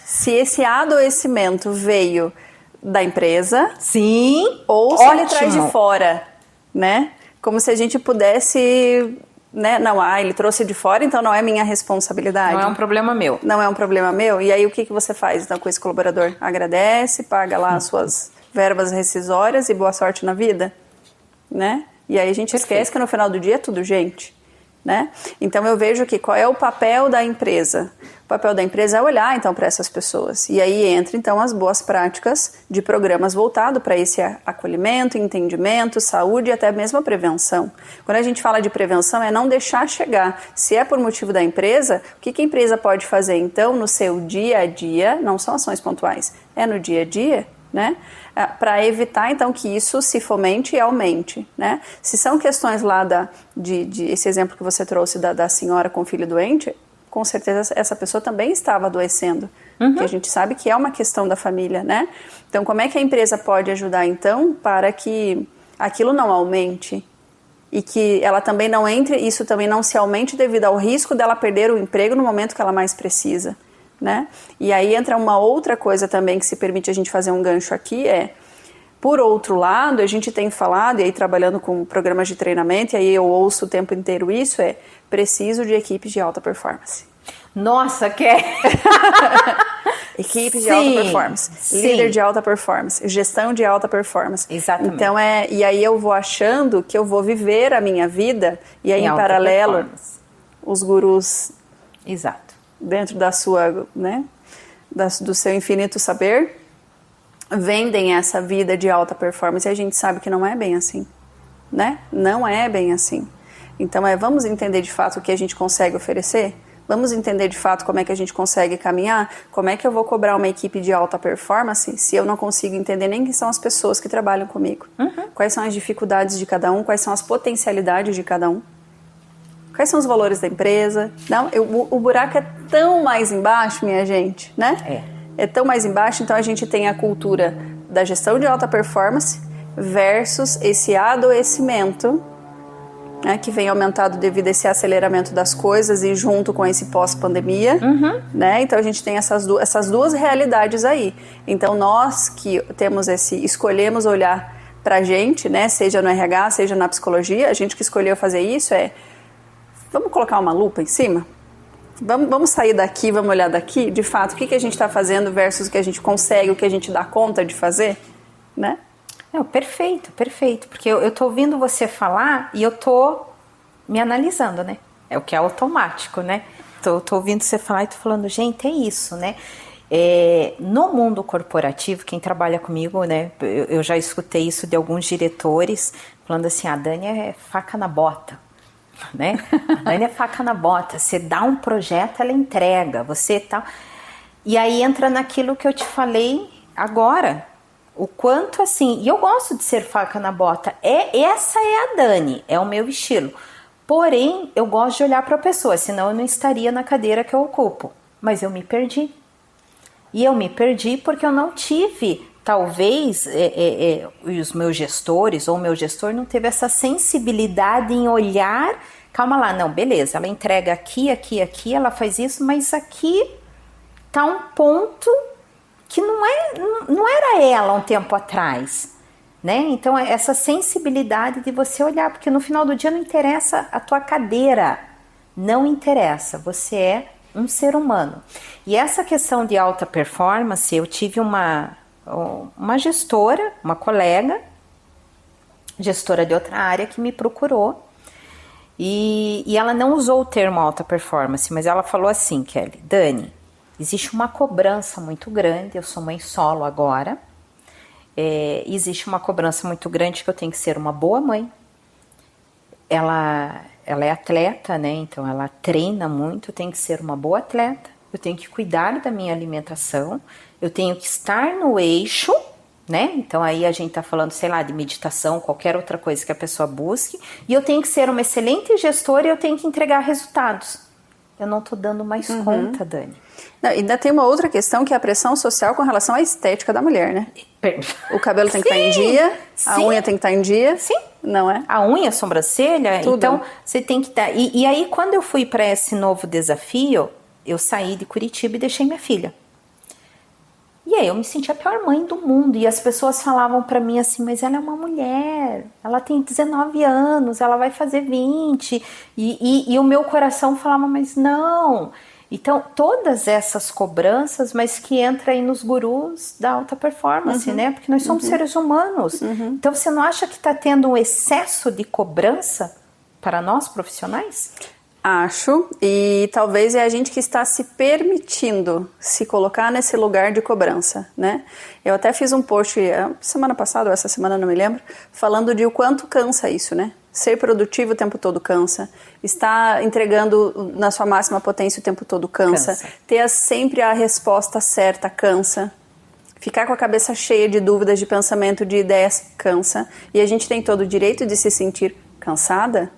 se esse adoecimento veio da empresa? Sim. Ou se ele traz de fora, né? Como se a gente pudesse... Né? Não, ele trouxe de fora, então não é minha responsabilidade. Não é um problema meu. Não é um problema meu? E aí o que você faz então com esse colaborador? Agradece, paga lá as suas verbas rescisórias e boa sorte na vida? Né? E aí a gente esquece que no final do dia é tudo gente. né? Então eu vejo que qual é o papel da empresa? O papel da empresa é olhar então para essas pessoas, e aí entra então as boas práticas de programas voltados para esse acolhimento, entendimento, saúde e até mesmo a prevenção. Quando a gente fala de prevenção é não deixar chegar. Se é por motivo da empresa, o que a empresa pode fazer então no seu dia a dia? Não são ações pontuais, é no dia a dia, né? Para evitar então que isso se fomente e aumente, né? Se são questões lá esse exemplo que você trouxe da senhora com o filho doente, com certeza essa pessoa também estava adoecendo, porque a gente sabe que é uma questão da família, né? Então como é que a empresa pode ajudar então para que aquilo não aumente e que ela também não entre, isso também não se aumente devido ao risco dela perder o emprego no momento que ela mais precisa, né? E aí entra uma outra coisa também que se permite a gente fazer um gancho aqui, por outro lado, a gente tem falado, e aí trabalhando com programas de treinamento, e aí eu ouço o tempo inteiro isso, preciso de equipes de alta performance. Nossa, quer? Equipes de alta performance, líder de alta performance, gestão de alta performance. Exatamente. Então e aí eu vou achando que eu vou viver a minha vida, e aí em paralelo, os gurus... Exato. Dentro da sua, né, do seu infinito saber, vendem essa vida de alta performance e a gente sabe que não é bem assim, né? Não é bem assim. Então vamos entender de fato o que a gente consegue oferecer? Vamos entender de fato como é que a gente consegue caminhar? Como é que eu vou cobrar uma equipe de alta performance se eu não consigo entender nem quem são as pessoas que trabalham comigo? Quais são as dificuldades de cada um? Quais são as potencialidades de cada um? Quais são os valores da empresa? Não, o buraco é tão mais embaixo, minha gente, né? É tão mais embaixo, então a gente tem a cultura da gestão de alta performance versus esse adoecimento, né, que vem aumentado devido a esse aceleramento das coisas e junto com esse pós-pandemia, né? Então a gente tem essas duas realidades aí. Então nós que temos escolhemos olhar pra gente, né, seja no RH, seja na psicologia, a gente que escolheu fazer isso vamos colocar uma lupa em cima? Vamos sair daqui, vamos olhar daqui, de fato, o que a gente está fazendo versus o que a gente consegue, o que a gente dá conta de fazer, né? Perfeito, porque eu tô ouvindo você falar e eu tô me analisando, né? É o que é automático, né? Tô ouvindo você falar e tô falando, gente, é isso, né? No mundo corporativo, quem trabalha comigo, né? Eu já escutei isso de alguns diretores, falando assim, a Dani é faca na bota. Né? A Dani é faca na bota, você dá um projeto, ela entrega, você tá... E aí entra naquilo que eu te falei agora, o quanto assim, e eu gosto de ser faca na bota, essa é a Dani, é o meu estilo, porém eu gosto de olhar para a pessoa, senão eu não estaria na cadeira que eu ocupo, mas eu me perdi, e eu me perdi porque eu não tive... Talvez os meus gestores ou o meu gestor não teve essa sensibilidade em olhar, calma lá, não, beleza, ela entrega aqui, ela faz isso, mas aqui tá um ponto que não era ela um tempo atrás, né? Então essa sensibilidade de você olhar, porque no final do dia não interessa a tua cadeira, não interessa, você é um ser humano. E essa questão de alta performance, eu tive uma gestora, uma colega, gestora de outra área que me procurou e ela não usou o termo alta performance, mas ela falou assim, Kelly, Dani, existe uma cobrança muito grande, eu sou mãe solo agora, existe uma cobrança muito grande que eu tenho que ser uma boa mãe, ela é atleta, né, então ela treina muito, eu tenho que ser uma boa atleta, eu tenho que cuidar da minha alimentação, eu tenho que estar no eixo, né? Então aí a gente tá falando, sei lá, de meditação, qualquer outra coisa que a pessoa busque, e eu tenho que ser uma excelente gestora e eu tenho que entregar resultados. Eu não tô dando mais conta, Dani. Não, ainda tem uma outra questão que é a pressão social com relação à estética da mulher, né? O cabelo tem que estar em dia, a unha tem que estar em dia. Sim. Não é? A unha, a sobrancelha, tudo. Então você tem que estar... E aí quando eu fui para esse novo desafio, eu saí de Curitiba e deixei minha filha. E aí eu me senti a pior mãe do mundo. E as pessoas falavam pra mim assim, mas ela é uma mulher, ela tem 19 anos, ela vai fazer 20. E o meu coração falava, mas não. Então, todas essas cobranças, mas que entra aí nos gurus da alta performance, né? Porque nós somos seres humanos. Então, você não acha que tá tendo um excesso de cobrança? para nós profissionais? Acho, e talvez é a gente que está se permitindo se colocar nesse lugar de cobrança, né? Eu até fiz um post semana passada, ou essa semana, não me lembro, falando de o quanto cansa isso, né? Ser produtivo o tempo todo cansa, estar entregando na sua máxima potência o tempo todo cansa. Ter sempre a resposta certa cansa, ficar com a cabeça cheia de dúvidas, de pensamento, de ideias cansa, e a gente tem todo o direito de se sentir cansada.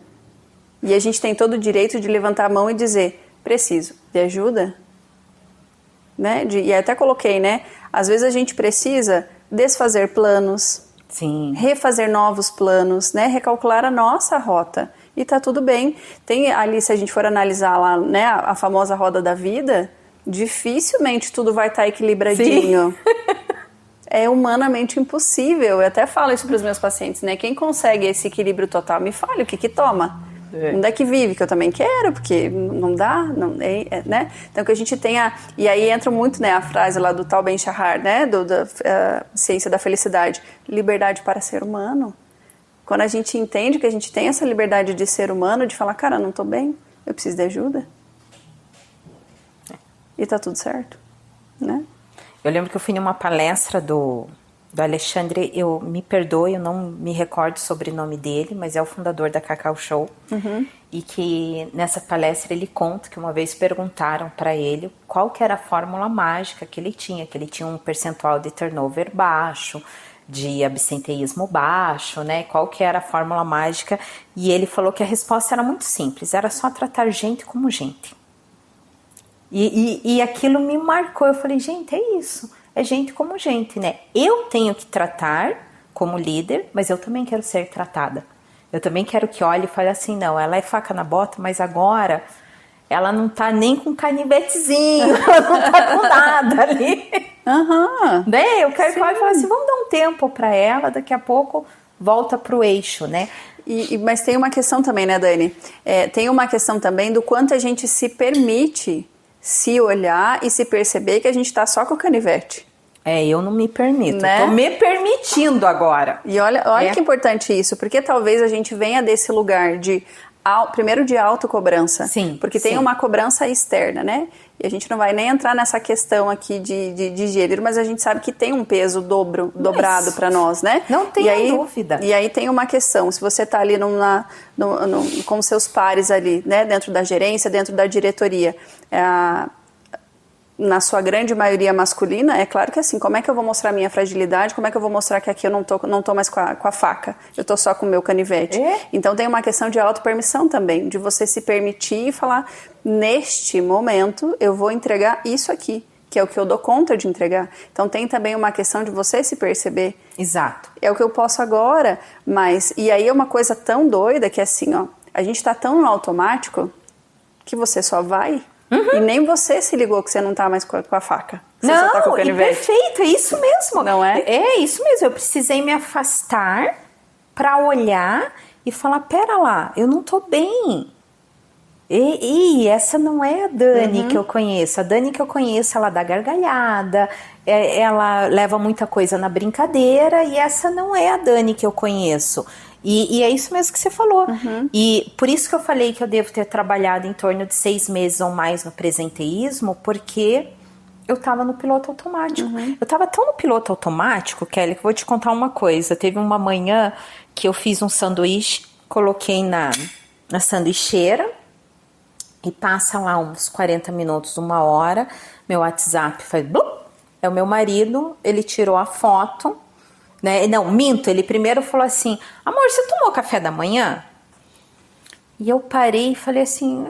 E a gente tem todo o direito de levantar a mão e dizer, preciso de ajuda? Né? E até coloquei, né? Às vezes a gente precisa desfazer planos, sim, refazer novos planos, né? Recalcular a nossa rota. E tá tudo bem. Tem ali, se a gente for analisar lá, né, a famosa roda da vida, dificilmente tudo vai estar equilibradinho. É humanamente impossível. Eu até falo isso para os meus pacientes, né? Quem consegue esse equilíbrio total, me fale o que toma. Onde é que vive, que eu também quero, porque não dá, não, né? Então que a gente tenha, e aí entra muito, né, a frase lá do Tal Ben-Shahar, né, da ciência da felicidade, liberdade para ser humano. Quando a gente entende que a gente tem essa liberdade de ser humano, de falar, cara, não tô bem, eu preciso de ajuda. E tá tudo certo, né? Eu lembro que eu fui numa palestra do Alexandre, eu me perdoe, eu não me recordo o sobrenome dele, mas é o fundador da Cacau Show. E que nessa palestra ele conta que uma vez perguntaram para ele qual que era a fórmula mágica que ele tinha um percentual de turnover baixo, de absenteísmo baixo, né? Qual que era a fórmula mágica? E ele falou que a resposta era muito simples, era só tratar gente como gente. E aquilo me marcou, eu falei, gente, é isso. É gente como gente, né? Eu tenho que tratar como líder, mas eu também quero ser tratada. Eu também quero que olhe e fale assim, não, ela é faca na bota, mas agora ela não tá nem com canivetezinho, ela não tá com nada ali. Né? Eu quero que olhe e fale assim, vamos dar um tempo para ela, daqui a pouco volta pro eixo, né? Mas tem uma questão também, né, Dani? Tem uma questão também do quanto a gente se permite se olhar e se perceber que a gente tá só com o canivete. Eu não me permito, né? Tô me permitindo agora. E olha que importante isso, porque talvez a gente venha desse lugar de, primeiro de autocobrança. Sim. Porque tem uma cobrança externa, né? E a gente não vai nem entrar nessa questão aqui de gênero, mas a gente sabe que tem um peso dobrado para nós, né? Não tenha dúvida. E aí tem uma questão, se você tá ali com seus pares ali, né? Dentro da gerência, dentro da diretoria, na sua grande maioria masculina, é claro que assim, como é que eu vou mostrar a minha fragilidade, como é que eu vou mostrar que aqui eu não tô mais com a faca, eu tô só com o meu canivete. Então tem uma questão de autopermissão também, de você se permitir e falar, neste momento eu vou entregar isso aqui, que é o que eu dou conta de entregar. Então tem também uma questão de você se perceber. Exato. É o que eu posso agora, mas... E aí é uma coisa tão doida que assim, ó, a gente tá tão no automático que você só vai... E nem você se ligou que você não tá mais com a faca. Você não, só tá com o canivete. Perfeito, é isso mesmo. Não é? É isso mesmo. Eu precisei me afastar para olhar e falar, pera lá, eu não tô bem. E essa não é a Dani que eu conheço. A Dani que eu conheço, ela dá gargalhada, ela leva muita coisa na brincadeira, e essa não é a Dani que eu conheço. E é isso mesmo que você falou. E por isso que eu falei que eu devo ter trabalhado em torno de 6 meses ou mais no presenteísmo, porque eu tava no piloto automático. Eu tava tão no piloto automático, Kelly, que eu vou te contar uma coisa. Teve uma manhã que eu fiz um sanduíche, coloquei na sanduicheira, e passa lá uns 40 minutos, 1 hora, meu WhatsApp faz blum, é o meu marido, ele tirou a foto, né? Não, minto, ele primeiro falou assim, amor, você tomou café da manhã? E eu parei e falei assim,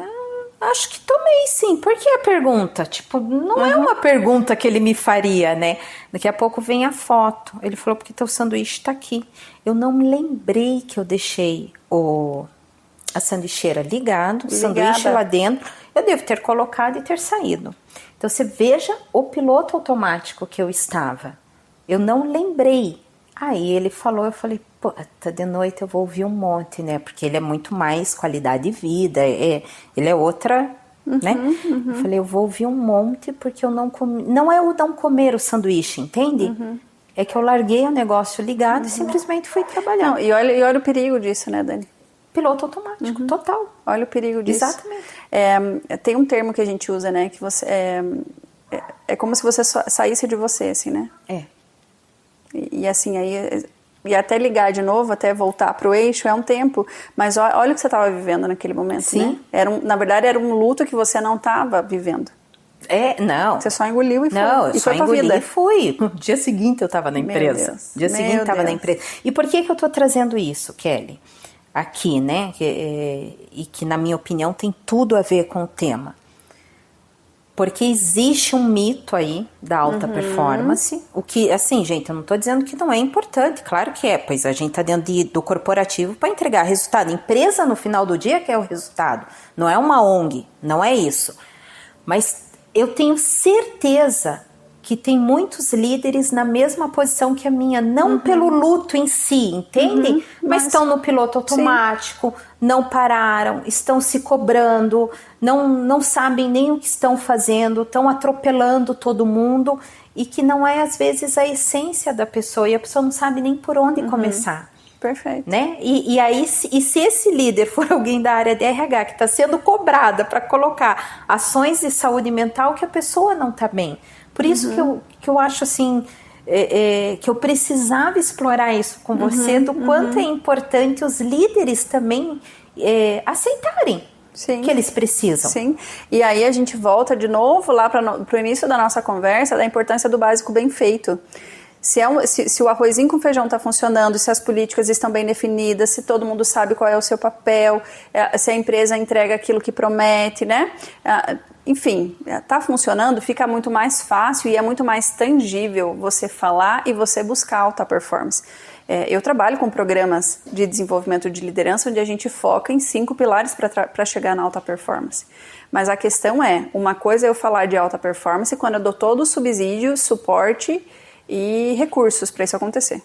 acho que tomei sim, por que a pergunta? Tipo, não é uma pergunta que ele me faria, né? Daqui a pouco vem a foto, ele falou, porque teu sanduíche tá aqui. Eu não me lembrei que eu deixei a sanduicheira ligado, o sanduíche lá dentro, eu devo ter colocado e ter saído. Então você veja o piloto automático que eu estava. Eu não lembrei. Aí ele falou, eu falei, pô, tá de noite eu vou ouvir um monte, né? Porque ele é muito mais qualidade de vida, ele é outra, né? Eu falei, eu vou ouvir um monte porque eu não comi. Não é o não comer o sanduíche, entende? É que eu larguei o negócio ligado e simplesmente fui trabalhar. Não, e olha o perigo disso, né, Dani? piloto automático, total. Olha o perigo disso. Exatamente. Tem um termo que a gente usa, né, que você é como se você saísse de você, assim, né? E assim, aí, e até ligar de novo, até voltar para o eixo, é um tempo, mas olha o que você estava vivendo naquele momento, Sim. né? Na verdade, era um luto que você não estava vivendo. Não. Você só engoliu e foi. Não, eu só engoli e fui. No dia seguinte eu estava na empresa. Deus. No dia seguinte eu estava na empresa. E por que eu estou trazendo isso, Kelly? Aqui, né? E que, na minha opinião, tem tudo a ver com o tema. Porque existe um mito aí da alta performance. O que, assim, gente, eu não estou dizendo que não é importante. Claro que é, pois a gente está dentro do corporativo para entregar resultado. Empresa, no final do dia, quer o resultado. Não é uma ONG, não é isso. Mas eu tenho certeza que tem muitos líderes na mesma posição que a minha, não pelo luto em si, entende? Mas estão no piloto automático, não pararam, estão se cobrando, não sabem nem o que estão fazendo, estão atropelando todo mundo e que não é às vezes a essência da pessoa e a pessoa não sabe nem por onde começar. Perfeito. Né? E aí, se esse líder for alguém da área de RH que está sendo cobrada para colocar ações de saúde mental, que a pessoa não está bem. Por isso que eu acho assim, que eu precisava explorar isso com você, do quanto é importante os líderes também aceitarem que eles precisam. Sim, e aí a gente volta de novo lá para o início da nossa conversa, da importância do básico bem feito. Se o arrozinho com feijão está funcionando, se as políticas estão bem definidas, se todo mundo sabe qual é o seu papel, se a empresa entrega aquilo que promete, né? Enfim, está funcionando, fica muito mais fácil e é muito mais tangível você falar e você buscar alta performance. Eu trabalho com programas de desenvolvimento de liderança onde a gente foca em 5 pilares para chegar na alta performance. Mas a questão uma coisa é eu falar de alta performance quando eu dou todo o subsídio, suporte e recursos para isso acontecer.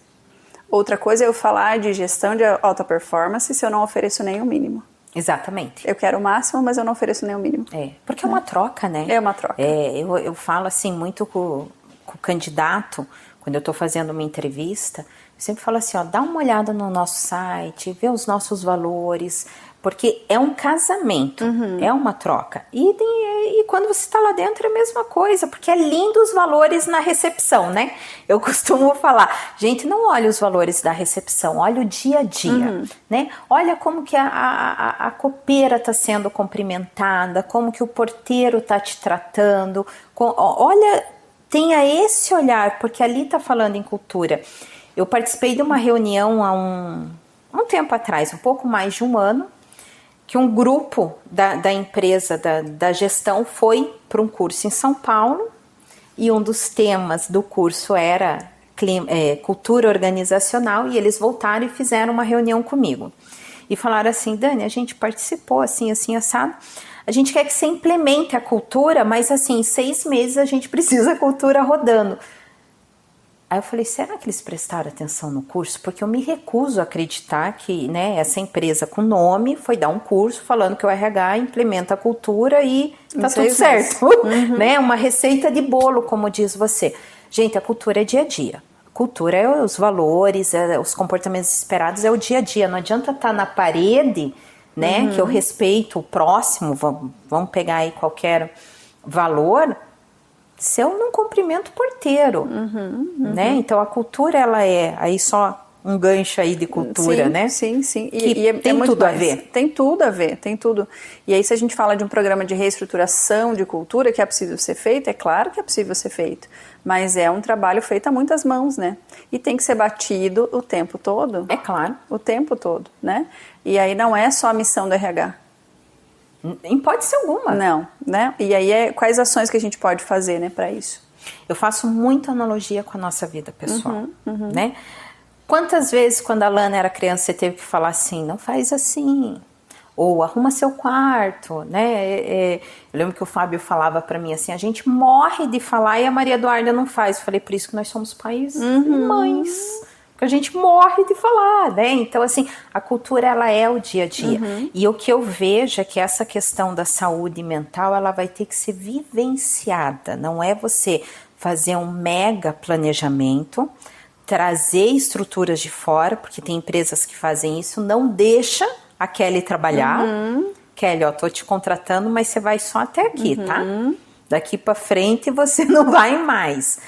Outra coisa é eu falar de gestão de alta performance se eu não ofereço nem o mínimo. Exatamente. Eu quero o máximo, mas eu não ofereço nem o mínimo. Porque é uma troca, né? É uma troca. Eu falo assim muito com o candidato, quando eu estou fazendo uma entrevista, eu sempre falo assim, dá uma olhada no nosso site, vê os nossos valores, porque é um casamento, é uma troca. E quando você está lá dentro é a mesma coisa, porque é lindo os valores na recepção, né? Eu costumo falar, gente, não olha os valores da recepção, olha o dia a dia, né? Olha como que a copeira está sendo cumprimentada, como que o porteiro está te tratando, olha, tenha esse olhar, porque ali está falando em cultura. Eu participei de uma reunião há um tempo atrás, um pouco mais de um ano, que um grupo da empresa, da gestão, foi para um curso em São Paulo e um dos temas do curso era cultura organizacional e eles voltaram e fizeram uma reunião comigo. E falaram assim, Dani, a gente participou assim, assim, assado, a gente quer que você implemente a cultura, mas assim, em 6 meses a gente precisa a cultura rodando. Aí eu falei, será que eles prestaram atenção no curso? Porque eu me recuso a acreditar que, né, essa empresa com nome foi dar um curso falando que o RH implementa a cultura e tá tudo certo. Né? Uma receita de bolo, como diz você. Gente, a cultura é dia a dia. A cultura é os valores, os comportamentos esperados, é o dia a dia. Não adianta estar na parede, né, que eu respeito o próximo, vamos pegar aí qualquer valor, se eu não cumprimento o porteiro, né? Então a cultura, ela é aí só um gancho aí de cultura, né? Sim, sim. E tem tudo a ver. Tem tudo a ver, tem tudo. E aí se a gente fala de um programa de reestruturação de cultura que é possível ser feito, é claro que é possível ser feito, mas é um trabalho feito a muitas mãos, né? E tem que ser batido o tempo todo. É claro. O tempo todo, né? E aí não é só a missão do RH. Em hipótese alguma. Não, né? E aí quais ações que a gente pode fazer, né, para isso? Eu faço muita analogia com a nossa vida pessoal, né? Quantas vezes quando a Lana era criança você teve que falar assim, não faz assim, ou arruma seu quarto, né? Eu lembro que o Fábio falava para mim assim, a gente morre de falar e a Maria Eduarda não faz. Eu falei, por isso que nós somos pais e mães. Porque a gente morre de falar, né? Então, assim, a cultura, ela é o dia a dia. E o que eu vejo é que essa questão da saúde mental, ela vai ter que ser vivenciada. Não é você fazer um mega planejamento, trazer estruturas de fora, porque tem empresas que fazem isso, não deixa a Kelly trabalhar. Kelly, ó, tô te contratando, mas você vai só até aqui, tá? Daqui para frente você não vai mais.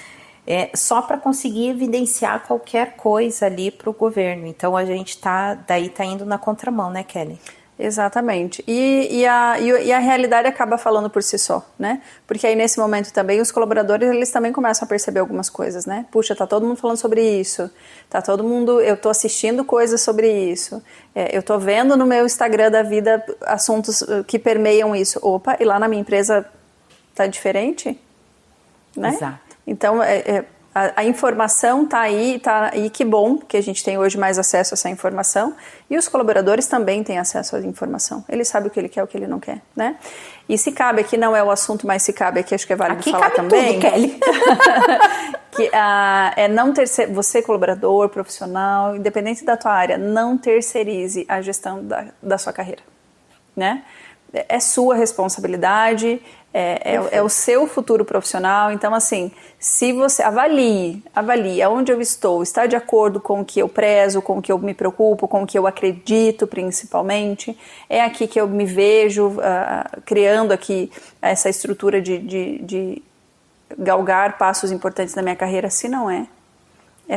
Só para conseguir evidenciar qualquer coisa ali para o governo. Então a gente tá indo na contramão, né, Kelly? Exatamente. E a realidade acaba falando por si só, né? Porque aí nesse momento também os colaboradores, eles também começam a perceber algumas coisas, né? Puxa, tá todo mundo falando sobre isso, tá todo mundo, eu tô assistindo coisas sobre isso, eu tô vendo no meu Instagram da vida assuntos que permeiam isso. Opa, e lá na minha empresa tá diferente? Né? Exato. Então, a informação tá aí, que bom que a gente tem hoje mais acesso a essa informação, e os colaboradores também têm acesso à informação. Ele sabe o que ele quer, o que ele não quer, né? E se cabe, aqui não é o assunto, mas se cabe aqui, acho que é válido aqui falar cabe também. Tudo, Kelly. Que não você colaborador, profissional, independente da tua área, não terceirize a gestão da sua carreira, né? É sua responsabilidade, é o seu futuro profissional. Então, assim, se você avalie aonde eu estou, está de acordo com o que eu prezo, com o que eu me preocupo, com o que eu acredito, principalmente, é aqui que eu me vejo criando aqui essa estrutura de galgar passos importantes na minha carreira. Se não é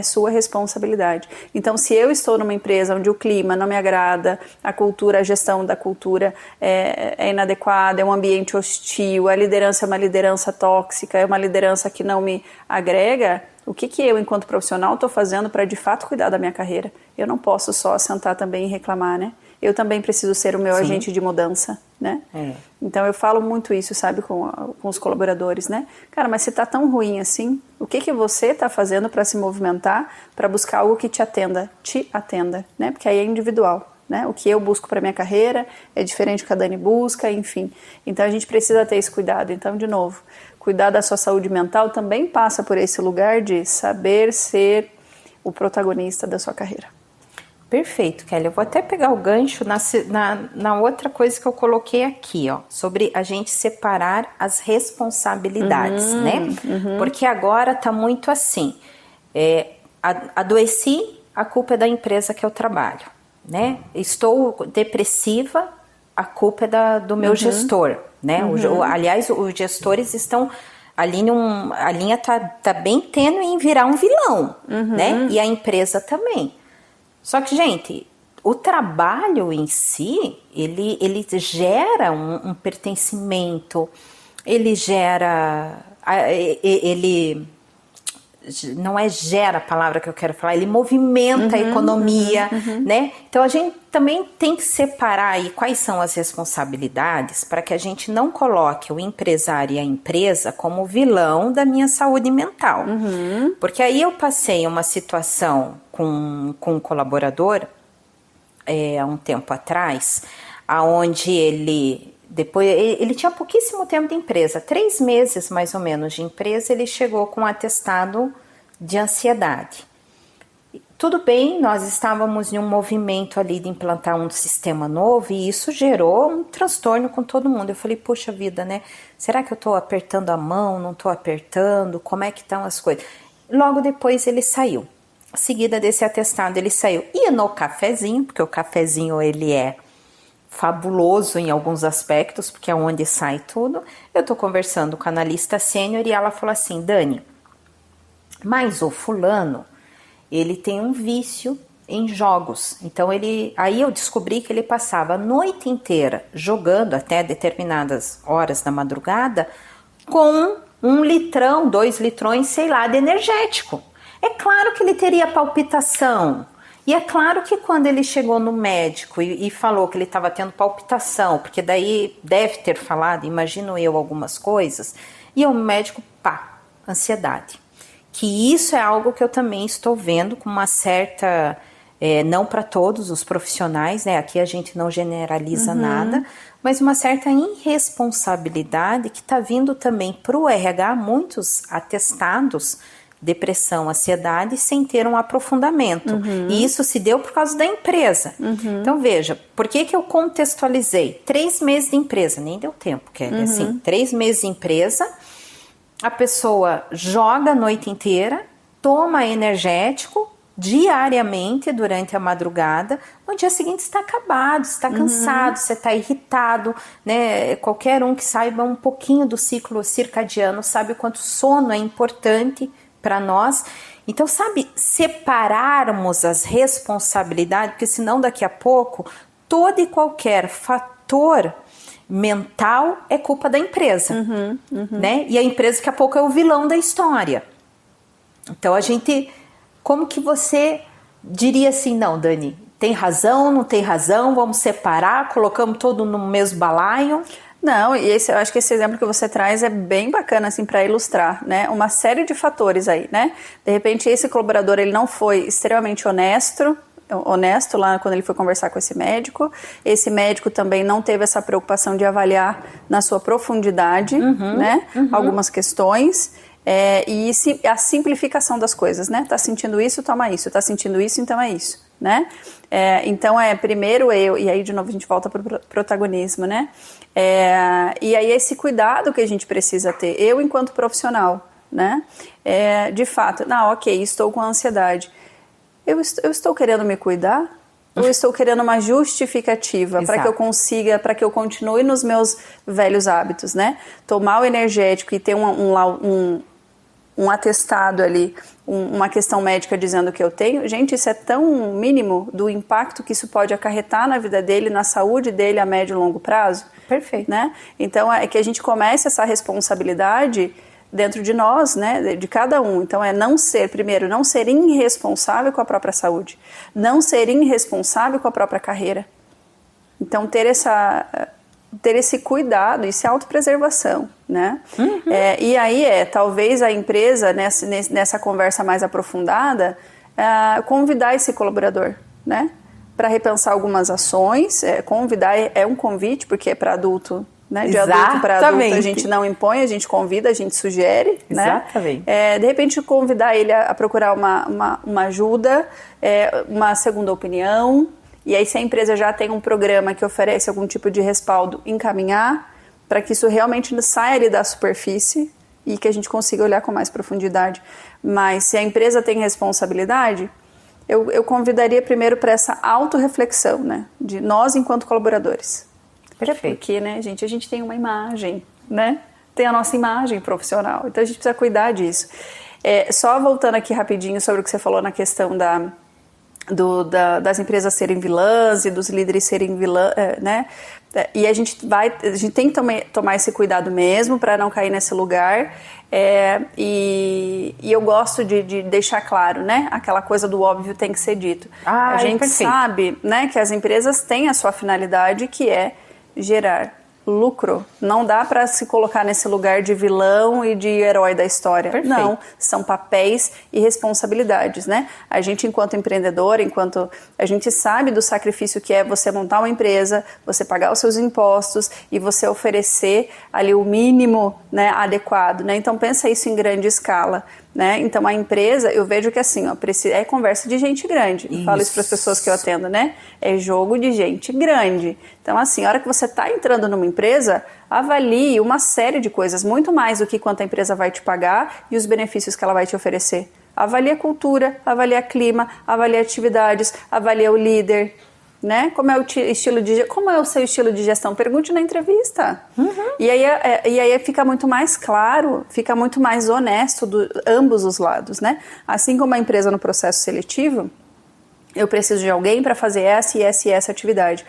sua responsabilidade. Então, se eu estou numa empresa onde o clima não me agrada, a cultura, a gestão da cultura é inadequada, é um ambiente hostil, a liderança é uma liderança tóxica, é uma liderança que não me agrega, o que eu, enquanto profissional, estou fazendo para, de fato, cuidar da minha carreira? Eu não posso só sentar também e reclamar, né? Eu também preciso ser o meu agente de mudança, né? Então, eu falo muito isso, sabe, com os colaboradores, né? Cara, mas se tá tão ruim assim, o que você tá fazendo para se movimentar, para buscar algo que te atenda, né? Porque aí é individual, né? O que eu busco para minha carreira é diferente do que a Dani busca, enfim. Então, a gente precisa ter esse cuidado. Então, de novo, cuidar da sua saúde mental também passa por esse lugar de saber ser o protagonista da sua carreira. Perfeito, Kelly. Eu vou até pegar o gancho na outra coisa que eu coloquei aqui, ó, sobre a gente separar as responsabilidades, né? Porque agora tá muito assim, adoeci, a culpa é da empresa que eu trabalho, né? Estou depressiva, a culpa é do meu gestor, né? Aliás, os gestores estão ali a linha tá bem tênue em virar um vilão, né? E a empresa também. Só que, gente, o trabalho em si, ele gera um pertencimento, ele gera... Ele não gera a palavra que eu quero falar, ele movimenta a economia, né? Então, a gente também tem que separar aí quais são as responsabilidades para que a gente não coloque o empresário e a empresa como vilão da minha saúde mental. Porque aí eu passei uma situação com um colaborador há um tempo atrás, aonde ele tinha pouquíssimo tempo de empresa, 3 meses mais ou menos de empresa, ele chegou com um atestado de ansiedade. Tudo bem, nós estávamos em um movimento ali de implantar um sistema novo e isso gerou um transtorno com todo mundo. Eu falei, poxa vida, né? Será que eu estou apertando a mão, não estou apertando? Como é que estão as coisas? Logo depois ele saiu. Seguida desse atestado ele saiu. E no cafezinho, porque o cafezinho ele é fabuloso em alguns aspectos, porque é onde sai tudo. Eu tô conversando com a analista sênior e ela falou assim, Dani, mas o fulano, ele tem um vício em jogos. Então aí eu descobri que ele passava a noite inteira jogando até determinadas horas da madrugada com 1 litrão, 2 litrões, sei lá, de energético. É claro que ele teria palpitação. E é claro que quando ele chegou no médico e falou que ele estava tendo palpitação, porque daí deve ter falado, imagino eu, algumas coisas, e o médico, ansiedade. Que isso é algo que eu também estou vendo com uma certa, não para todos os profissionais, né? Aqui a gente não generaliza nada, mas uma certa irresponsabilidade que está vindo também para o RH, muitos atestados, depressão, ansiedade, sem ter um aprofundamento. E isso se deu por causa da empresa. Então, veja, por que eu contextualizei? 3 meses de empresa, nem deu tempo, Kelly. Assim, 3 meses de empresa, a pessoa joga a noite inteira, toma energético, diariamente durante a madrugada, no dia seguinte está acabado, está cansado, você está irritado, né? Qualquer um que saiba um pouquinho do ciclo circadiano sabe o quanto sono é importante para nós. Então, sabe, separarmos as responsabilidades, porque senão daqui a pouco todo e qualquer fator mental é culpa da empresa, né? E a empresa daqui a pouco é o vilão da história. Então como que você diria assim, não, Dani, tem razão, não tem razão, vamos separar, colocamos todo no mesmo balaio? Não, e eu acho que esse exemplo que você traz é bem bacana, assim, para ilustrar, né? Uma série de fatores aí, né? De repente, esse colaborador, ele não foi extremamente honesto lá quando ele foi conversar com esse médico. Esse médico também não teve essa preocupação de avaliar na sua profundidade, né? Algumas questões. E a simplificação das coisas, né? Tá sentindo isso, toma isso. Tá sentindo isso, então é isso, né? Então primeiro e aí de novo a gente volta para o protagonismo, né? E aí esse cuidado que a gente precisa ter, eu enquanto profissional, né? De fato, ok, estou com ansiedade. Eu estou querendo me cuidar? Ou estou querendo uma justificativa para que eu consiga, para que eu continue nos meus velhos hábitos, né? Tomar o energético e ter um atestado ali, uma questão médica dizendo que eu tenho, gente, isso é tão mínimo do impacto que isso pode acarretar na vida dele, na saúde dele a médio e longo prazo. Perfeito. Né? Então, é que a gente comece essa responsabilidade dentro de nós, né, de cada um. Então, não ser irresponsável com a própria saúde, não ser irresponsável com a própria carreira. Então, ter esse cuidado, isso é autopreservação, né? E aí talvez a empresa, nessa conversa mais aprofundada, convidar esse colaborador, né? Para repensar algumas ações, convidar é um convite, porque é para adulto, né? De adulto para adulto a gente não impõe, a gente convida, a gente sugere, Exatamente. Né? De repente convidar ele a procurar uma ajuda, uma segunda opinião. E aí, se a empresa já tem um programa que oferece algum tipo de respaldo, encaminhar para que isso realmente saia ali da superfície e que a gente consiga olhar com mais profundidade. Mas se a empresa tem responsabilidade, eu convidaria primeiro para essa autorreflexão, né? De nós enquanto colaboradores. Perfeito. Porque, né, gente, a gente tem uma imagem, né? Tem a nossa imagem profissional. Então, a gente precisa cuidar disso. Só voltando aqui rapidinho sobre o que você falou na questão das empresas serem vilãs e dos líderes serem vilãs, né? E a gente tem que tomar esse cuidado mesmo para não cair nesse lugar. E eu gosto de deixar claro, né? Aquela coisa do óbvio tem que ser dito. A gente sabe, né, que as empresas têm a sua finalidade, que é gerar lucro. Não dá para se colocar nesse lugar de vilão e de herói da história. Perfeito. Não, são papéis e responsabilidades, né? A gente, enquanto empreendedor, a gente sabe do sacrifício que é você montar uma empresa, você pagar os seus impostos e você oferecer ali o mínimo, né, adequado, né? Então pensa isso em grande escala, né? Então a empresa, eu vejo que assim, é conversa de gente grande. Eu falo isso para as pessoas que eu atendo, né? É jogo de gente grande. Então assim, a hora que você está entrando numa empresa, avalie uma série de coisas, muito mais do que quanto a empresa vai te pagar e os benefícios que ela vai te oferecer. Avalie a cultura, avalie o clima, avalie atividades, avalie o líder, né? Como é o seu estilo de gestão? Pergunte na entrevista. E aí fica muito mais claro, fica muito mais honesto ambos os lados, né? Assim como a empresa no processo seletivo, eu preciso de alguém para fazer essa e essa atividade.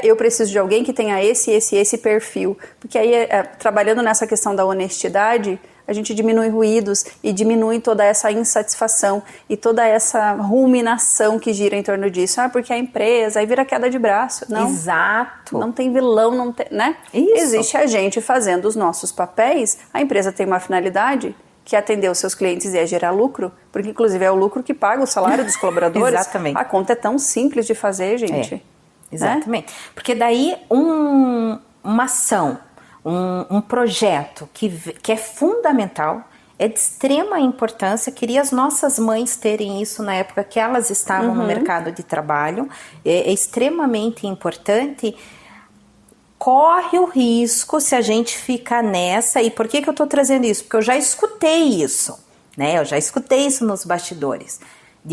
Eu preciso de alguém que tenha esse perfil. Porque aí, trabalhando nessa questão da honestidade, a gente diminui ruídos e diminui toda essa insatisfação e toda essa ruminação que gira em torno disso. Porque a empresa, aí vira queda de braço. Não, exato. Não tem vilão, não tem, né? Isso. Existe a gente fazendo os nossos papéis, a empresa tem uma finalidade, que é atender os seus clientes e é gerar lucro, porque inclusive é o lucro que paga o salário dos colaboradores. Exatamente. A conta é tão simples de fazer, gente. Exatamente. Porque daí uma ação, um projeto que é fundamental, é de extrema importância. Queria as nossas mães terem isso na época que elas estavam no mercado de trabalho. É extremamente importante. Corre o risco se a gente ficar nessa. E por que eu estou trazendo isso? Porque eu já escutei isso, né? Eu já escutei isso nos bastidores.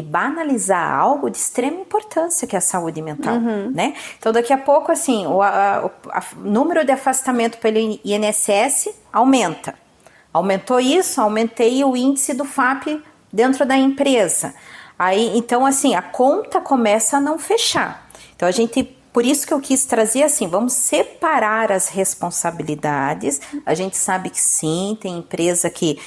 banalizar algo de extrema importância que é a saúde mental, né? Então daqui a pouco assim, o número de afastamento pelo INSS aumenta. Aumentou isso, aumentei o índice do FAP dentro da empresa. Aí, então assim, a conta começa a não fechar. Então por isso que eu quis trazer assim, vamos separar as responsabilidades. A gente sabe que sim, tem empresa que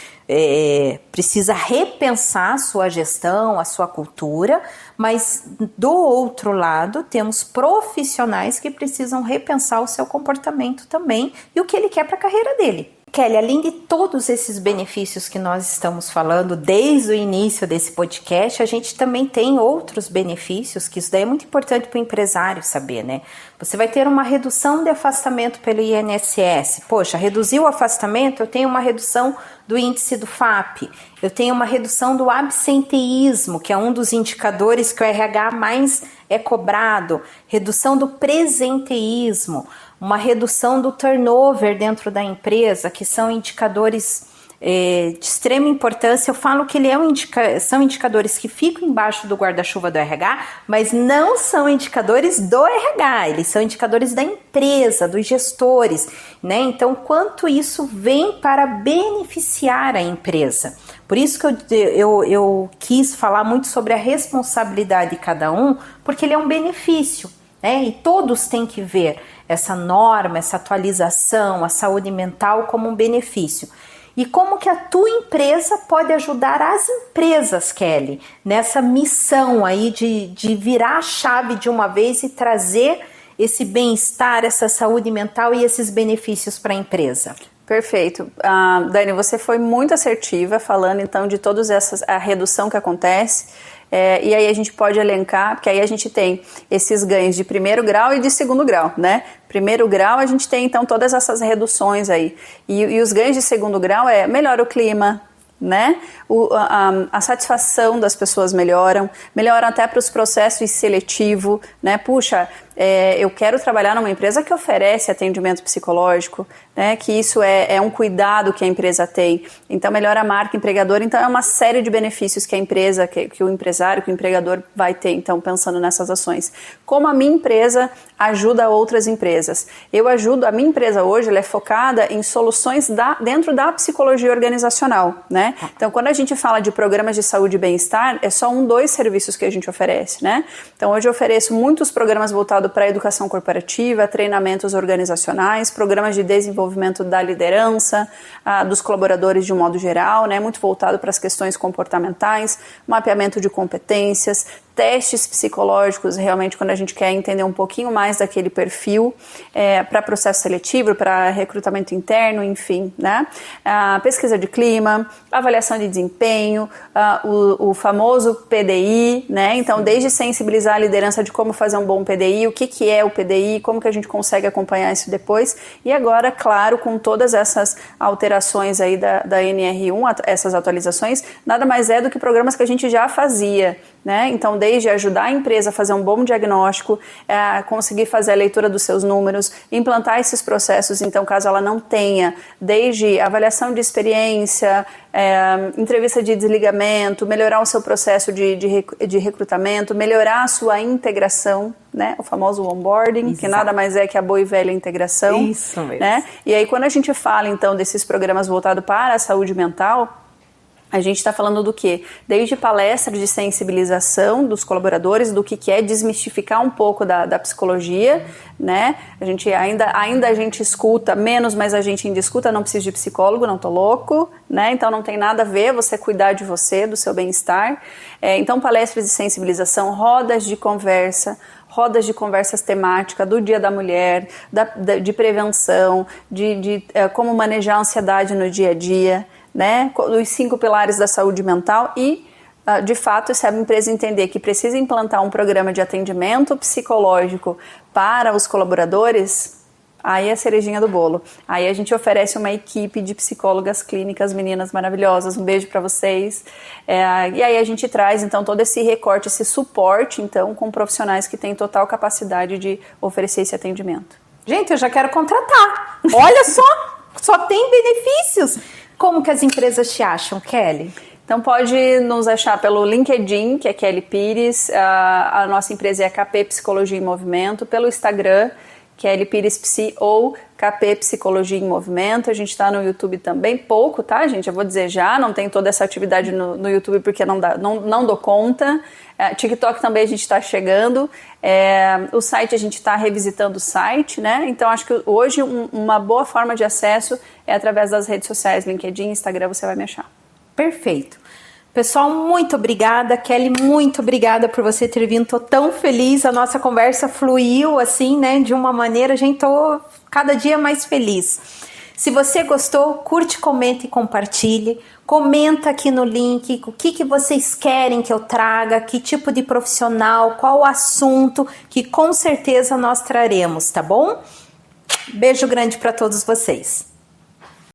precisa repensar a sua gestão, a sua cultura, mas do outro lado temos profissionais que precisam repensar o seu comportamento também e o que ele quer para a carreira dele. Kelly, além de todos esses benefícios que nós estamos falando desde o início desse podcast, a gente também tem outros benefícios, que isso daí é muito importante para o empresário saber, né? Você vai ter uma redução de afastamento pelo INSS. Poxa, reduziu o afastamento, eu tenho uma redução do índice do FAP, eu tenho uma redução do absenteísmo, que é um dos indicadores que o RH mais é cobrado, redução do presenteísmo, uma redução do turnover dentro da empresa, que são indicadores de extrema importância. Eu falo que são indicadores que ficam embaixo do guarda-chuva do RH, mas não são indicadores do RH, eles são indicadores da empresa, dos gestores, né? Então, quanto isso vem para beneficiar a empresa. Por isso que eu quis falar muito sobre a responsabilidade de cada um, porque ele é um benefício, né? E todos têm que ver essa norma, essa atualização, a saúde mental como um benefício. E como que a tua empresa pode ajudar as empresas, Kelly, nessa missão aí de virar a chave de uma vez e trazer esse bem-estar, essa saúde mental e esses benefícios para a empresa? Perfeito. Dani, você foi muito assertiva falando então de todas a redução que acontece. E aí a gente pode elencar, porque aí a gente tem esses ganhos de primeiro grau e de segundo grau, né? Primeiro grau a gente tem então todas essas reduções aí. E os ganhos de segundo grau melhora o clima, né? A satisfação das pessoas melhora até para os processos seletivos, né? Puxa, eu quero trabalhar numa empresa que oferece atendimento psicológico, né? Que isso é um cuidado que a empresa tem. Então melhora a marca empregadora. Então é uma série de benefícios que a empresa, que o empresário, que o empregador vai ter. Então pensando nessas ações, como a minha empresa ajuda outras empresas. A minha empresa hoje ela é focada em soluções dentro da psicologia organizacional, né? Então quando a gente fala de programas de saúde e bem-estar, é só dois serviços que a gente oferece, né? Então hoje eu ofereço muitos programas voltados para a educação corporativa, treinamentos organizacionais, programas de desenvolvimento da liderança, dos colaboradores de um modo geral, né? Muito voltado para as questões comportamentais, mapeamento de competências, testes psicológicos, realmente quando a gente quer entender um pouquinho mais daquele perfil, para processo seletivo, para recrutamento interno, enfim, né? Pesquisa de clima, avaliação de desempenho, o famoso PDI, né? Então, desde sensibilizar a liderança de como fazer um bom PDI, o que é o PDI, como que a gente consegue acompanhar isso depois, e agora, claro, com todas essas alterações aí da NR1, essas atualizações, nada mais é do que programas que a gente já fazia, né? Então, desde ajudar a empresa a fazer um bom diagnóstico, conseguir fazer a leitura dos seus números, implantar esses processos, então, caso ela não tenha, desde avaliação de experiência, entrevista de desligamento, melhorar o seu processo de recrutamento, melhorar a sua integração, né? O famoso onboarding, Exato. Que nada mais é que a boa e velha integração. Isso mesmo. Né? E aí, quando a gente fala, então, desses programas voltados para a saúde mental, a gente está falando do quê? Desde palestras de sensibilização dos colaboradores, do que é desmistificar um pouco da psicologia, né? A gente ainda a gente escuta menos, mas a gente ainda escuta, não preciso de psicólogo, não tô louco, né? Então não tem nada a ver você cuidar de você, do seu bem-estar. Então palestras de sensibilização, rodas de conversas temáticas do Dia da Mulher, de prevenção, de como manejar a ansiedade no dia a dia, né, os 5 pilares da saúde mental e, de fato, se a empresa entender que precisa implantar um programa de atendimento psicológico para os colaboradores, aí é a cerejinha do bolo. Aí a gente oferece uma equipe de psicólogas clínicas, meninas maravilhosas, um beijo para vocês. E aí a gente traz, então, todo esse recorte, esse suporte, então, com profissionais que têm total capacidade de oferecer esse atendimento. Gente, eu já quero contratar. Olha só tem benefícios. Como que as empresas te acham, Kelly? Então pode nos achar pelo LinkedIn, que é Kelly Pires, a nossa empresa é KP Psicologia em Movimento, pelo Instagram, Kelly Pires Psi ou KP Psicologia em Movimento. A gente está no YouTube também, pouco, tá, gente? Eu vou dizer já, não tem toda essa atividade no YouTube porque não dou conta. TikTok também a gente está chegando. O site, a gente está revisitando o site, né? Então acho que hoje uma boa forma de acesso é através das redes sociais, LinkedIn, Instagram, você vai me achar. Perfeito. Pessoal, muito obrigada. Kelly, muito obrigada por você ter vindo. Tô tão feliz, a nossa conversa fluiu assim, né, de uma maneira, a gente tô cada dia mais feliz. Se você gostou, curte, comenta e compartilhe. Comenta aqui no link o que vocês querem que eu traga, que tipo de profissional, qual o assunto, que com certeza nós traremos, tá bom? Beijo grande para todos vocês.